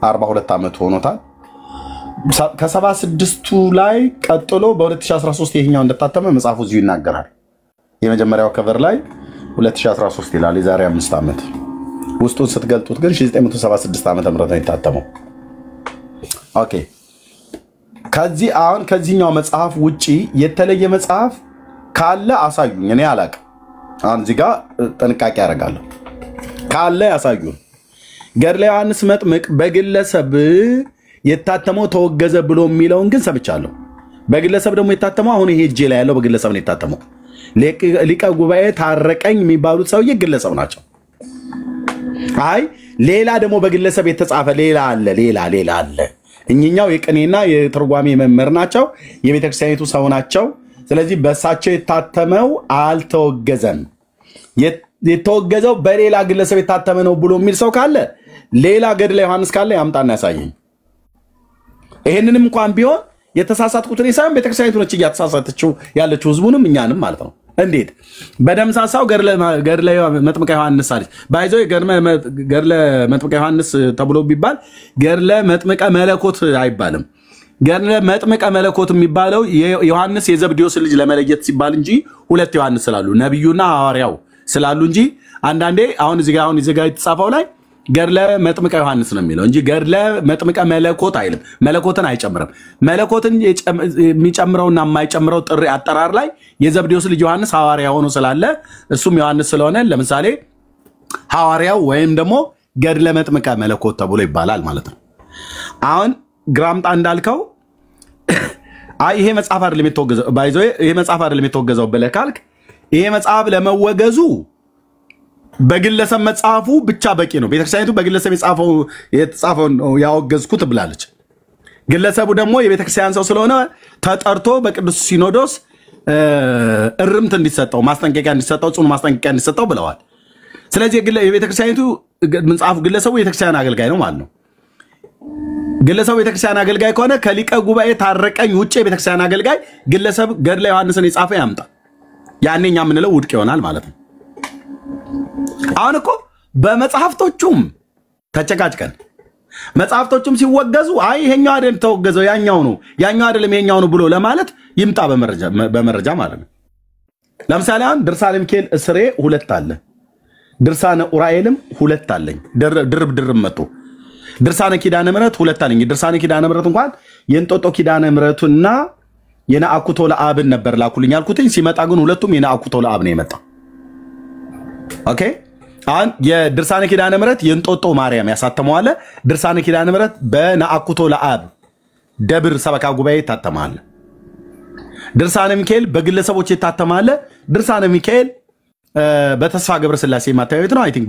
42 ዓመት ሆኖታል። ከ76ቱ ላይ ቀጥሎ በ2013 ይሄኛው እንደታተመ መጽሐፉ እዚሁ ይናገራል። የመጀመሪያው ከቨር ላይ 2013 ይላል፣ የዛሬ 5 ዓመት። ውስጡን ስትገልጡት ግን 1976 ዓመተ ምህረት ነው የታተመው። ኦኬ ከዚህ አሁን ከዚህኛው መጽሐፍ ውጪ የተለየ መጽሐፍ ካለ አሳዩኝ። እኔ አላቅም። አሁን እዚህ ጋር ጥንቃቄ ያደርጋለሁ። ካለ ያሳዩን። ገድለ ዮሐንስ መጥምቅ በግለሰብ የታተመው ተወገዘ ብሎ የሚለውን ግን ሰምቻለሁ። በግለሰብ ደግሞ የታተመው አሁን ይሄ እጄ ላይ ያለው በግለሰብ ነው የታተመው። ሊቀ ጉባኤ ታረቀኝ የሚባሉት ሰውዬ ግለሰብ ናቸው። አይ ሌላ ደግሞ በግለሰብ የተጻፈ ሌላ አለ። እኛው የቅኔና የትርጓሜ መምህር ናቸው፣ የቤተክርስቲያኒቱ ሰው ናቸው። ስለዚህ በሳቸው የታተመው አልተወገዘም። የተወገዘው በሌላ ግለሰብ የታተመ ነው ብሎ የሚል ሰው ካለ ሌላ ገድለ ዮሐንስ ካለ ያምጣና ያሳየኝ። ይሄንንም እንኳን ቢሆን የተሳሳትኩት እኔ ሳይሆን ቤተክርስቲያኒቱ ነች እያተሳሳተችው ያለችው ህዝቡንም እኛንም ማለት ነው። እንዴት በደምሳሳው ገድለ መጥምቀ ዮሐንስ አለች። ባይዞ ገድለ መጥምቀ ዮሐንስ ተብሎ ቢባል ገድለ መጥምቀ መለኮት አይባልም። ገድለ መጥምቀ መለኮት የሚባለው ዮሐንስ የዘብዴዎስ ልጅ ለመለየት ሲባል እንጂ ሁለት ዮሐንስ ስላሉ ነብዩና ሐዋርያው ስላሉ እንጂ አንዳንዴ አሁን እዚህ ጋር የተጻፈው ላይ ገድለ መጥምቀ ዮሐንስ ነው የሚለው እንጂ ገድለ መጥምቀ መለኮት አይልም። መለኮትን አይጨምርም። መለኮትን የሚጨምረውና የማይጨምረው ጥሪ አጠራር ላይ የዘብዴዎስ ልጅ ዮሐንስ ሐዋርያ ሆኖ ስላለ እሱም ዮሐንስ ስለሆነ ለምሳሌ ሐዋርያው ወይም ደግሞ ገድለ መጥምቀ መለኮት ተብሎ ይባላል ማለት ነው። አሁን ግራምጣ እንዳልከው ይሄ መጽሐፍ አይደለም የተወገዘው። ባይዞ ይሄ መጽሐፍ አይደለም የተወገዘው ብለህ ካልክ ይሄ መጽሐፍ ለመወገዙ በግለሰብ መጽሐፉ ብቻ በቂ ነው። ቤተክርስቲያኒቱ በግለሰብ የተጻፈው ነው ያወገዝኩት ብላለች። ግለሰቡ ደግሞ የቤተክርስቲያን ሰው ስለሆነ ተጠርቶ በቅዱስ ሲኖዶስ እርምት እንዲሰጠው ማስጠንቀቂያ እንዲሰጠው ጽኑ ማስጠንቀቂያ እንዲሰጠው ብለዋል። ስለዚህ የቤተክርስቲያኒቱ መጽሐፉ ግለሰቡ የቤተክርስቲያን አገልጋይ ነው ማለት ነው። ግለሰቡ የቤተክርስቲያን አገልጋይ ከሆነ ከሊቀ ጉባኤ ታረቀኝ ውጪ የቤተክርስቲያን አገልጋይ ግለሰብ ገድለ ዮሐንስን የጻፈ ያምጣ። ያኔኛ የምንለው ውድቅ ይሆናል ማለት ነው። አሁን እኮ በመጽሐፍቶቹም ተጨቃጭቀን መጽሐፍቶቹም ሲወገዙ አይ ይሄኛው አይደል ተወገዘው ያኛው አይደለም ይሄኛው ነው ብሎ ለማለት ይምጣ በመረጃ ማለት ነው። ለምሳሌ አሁን ድርሳነ ሚካኤል እስሬ 2 አለ፣ ድርሳነ ኡራኤልም 2 አለኝ ድርብ መጥቶ ድርሳነ ኪዳነ ምሕረት 2 አለኝ። ድርሳነ ኪዳነ ምሕረት እንኳን የእንጦጦ ኪዳነ ምሕረቱና የነአኩቶ ለአብን ነበር ላኩልኝ ያልኩትኝ። ሲመጣ ግን ሁለቱም የነአኩቶ ለአብ ነው የመጣው። ኦኬ አሁን የድርሳነ ኪዳነ ምሕረት የእንጦጦ ማርያም ያሳተመው አለ። ድርሳነ ኪዳነ ምሕረት በነአኩቶ ለአብ ደብር ሰበካ ጉባኤ ታተማለ። ድርሳነ ሚካኤል በግለሰቦች የታተማለ። ድርሳነ ሚካኤል በተስፋ ገብረስላሴ ማተሚያ ቤት ነው አይ ቲንክ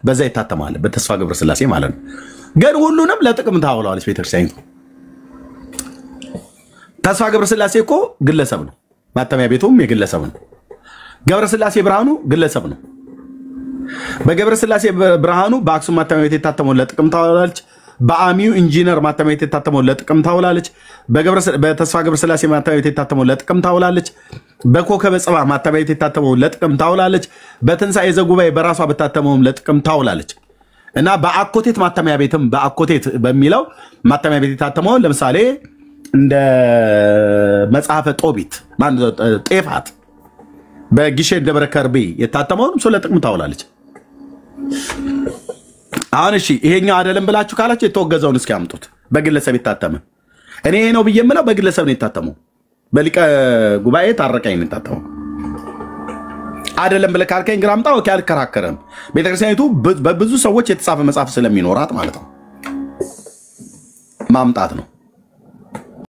በዛ ይታተማል። በተስፋ ገብረስላሴ ማለት ነው። ግን ሁሉንም ለጥቅም ታውለዋለች ቤተክርስቲያኒቱ። ተስፋ ገብረስላሴ እኮ ግለሰብ ነው፣ ማተሚያ ቤቱም የግለሰብ ነው። ገብረስላሴ ብርሃኑ ግለሰብ ነው። በገብረስላሴ ብርሃኑ በአክሱም ማተሚያ ቤት የታተመው ለጥቅም ታውላለች። በአሚዩ ኢንጂነር ማተሚያ ቤት የታተመው ለጥቅም ታውላለች። በተስፋ ገብረስላሴ ማተሚያ ቤት የታተመው ለጥቅም ታውላለች። በኮከበ ጽባህ ማተሚያ ቤት የታተመው ለጥቅም ታውላለች። በትንሣኤ ዘጉባኤ በራሷ በታተመውም ለጥቅም ታውላለች። እና በአኮቴት ማተሚያ ቤትም በአኮቴት በሚለው ማተሚያ ቤት የታተመው ለምሳሌ እንደ መጽሐፈ ጦቢት ጤፋት በጊሼ ደብረ ከርቤ የታተመውን እሱ ለጥቅም ታውላለች። አሁን እሺ ይሄኛው አይደለም ብላችሁ ካላችሁ የተወገዘውን እስኪ አምጡት። በግለሰብ የታተመ እኔ ይሄ ነው ብዬ የምለው በግለሰብ ነው የታተመው። በሊቀ ጉባኤ ታረቀኝ ነው የታተመው። አይደለም ብለህ ካልከኝ ግን አምጣው። ኦኬ አልከራከረም። ቤተክርስቲያኒቱ በብዙ ሰዎች የተጻፈ መጽሐፍ ስለሚኖራት ማለት ነው ማምጣት ነው።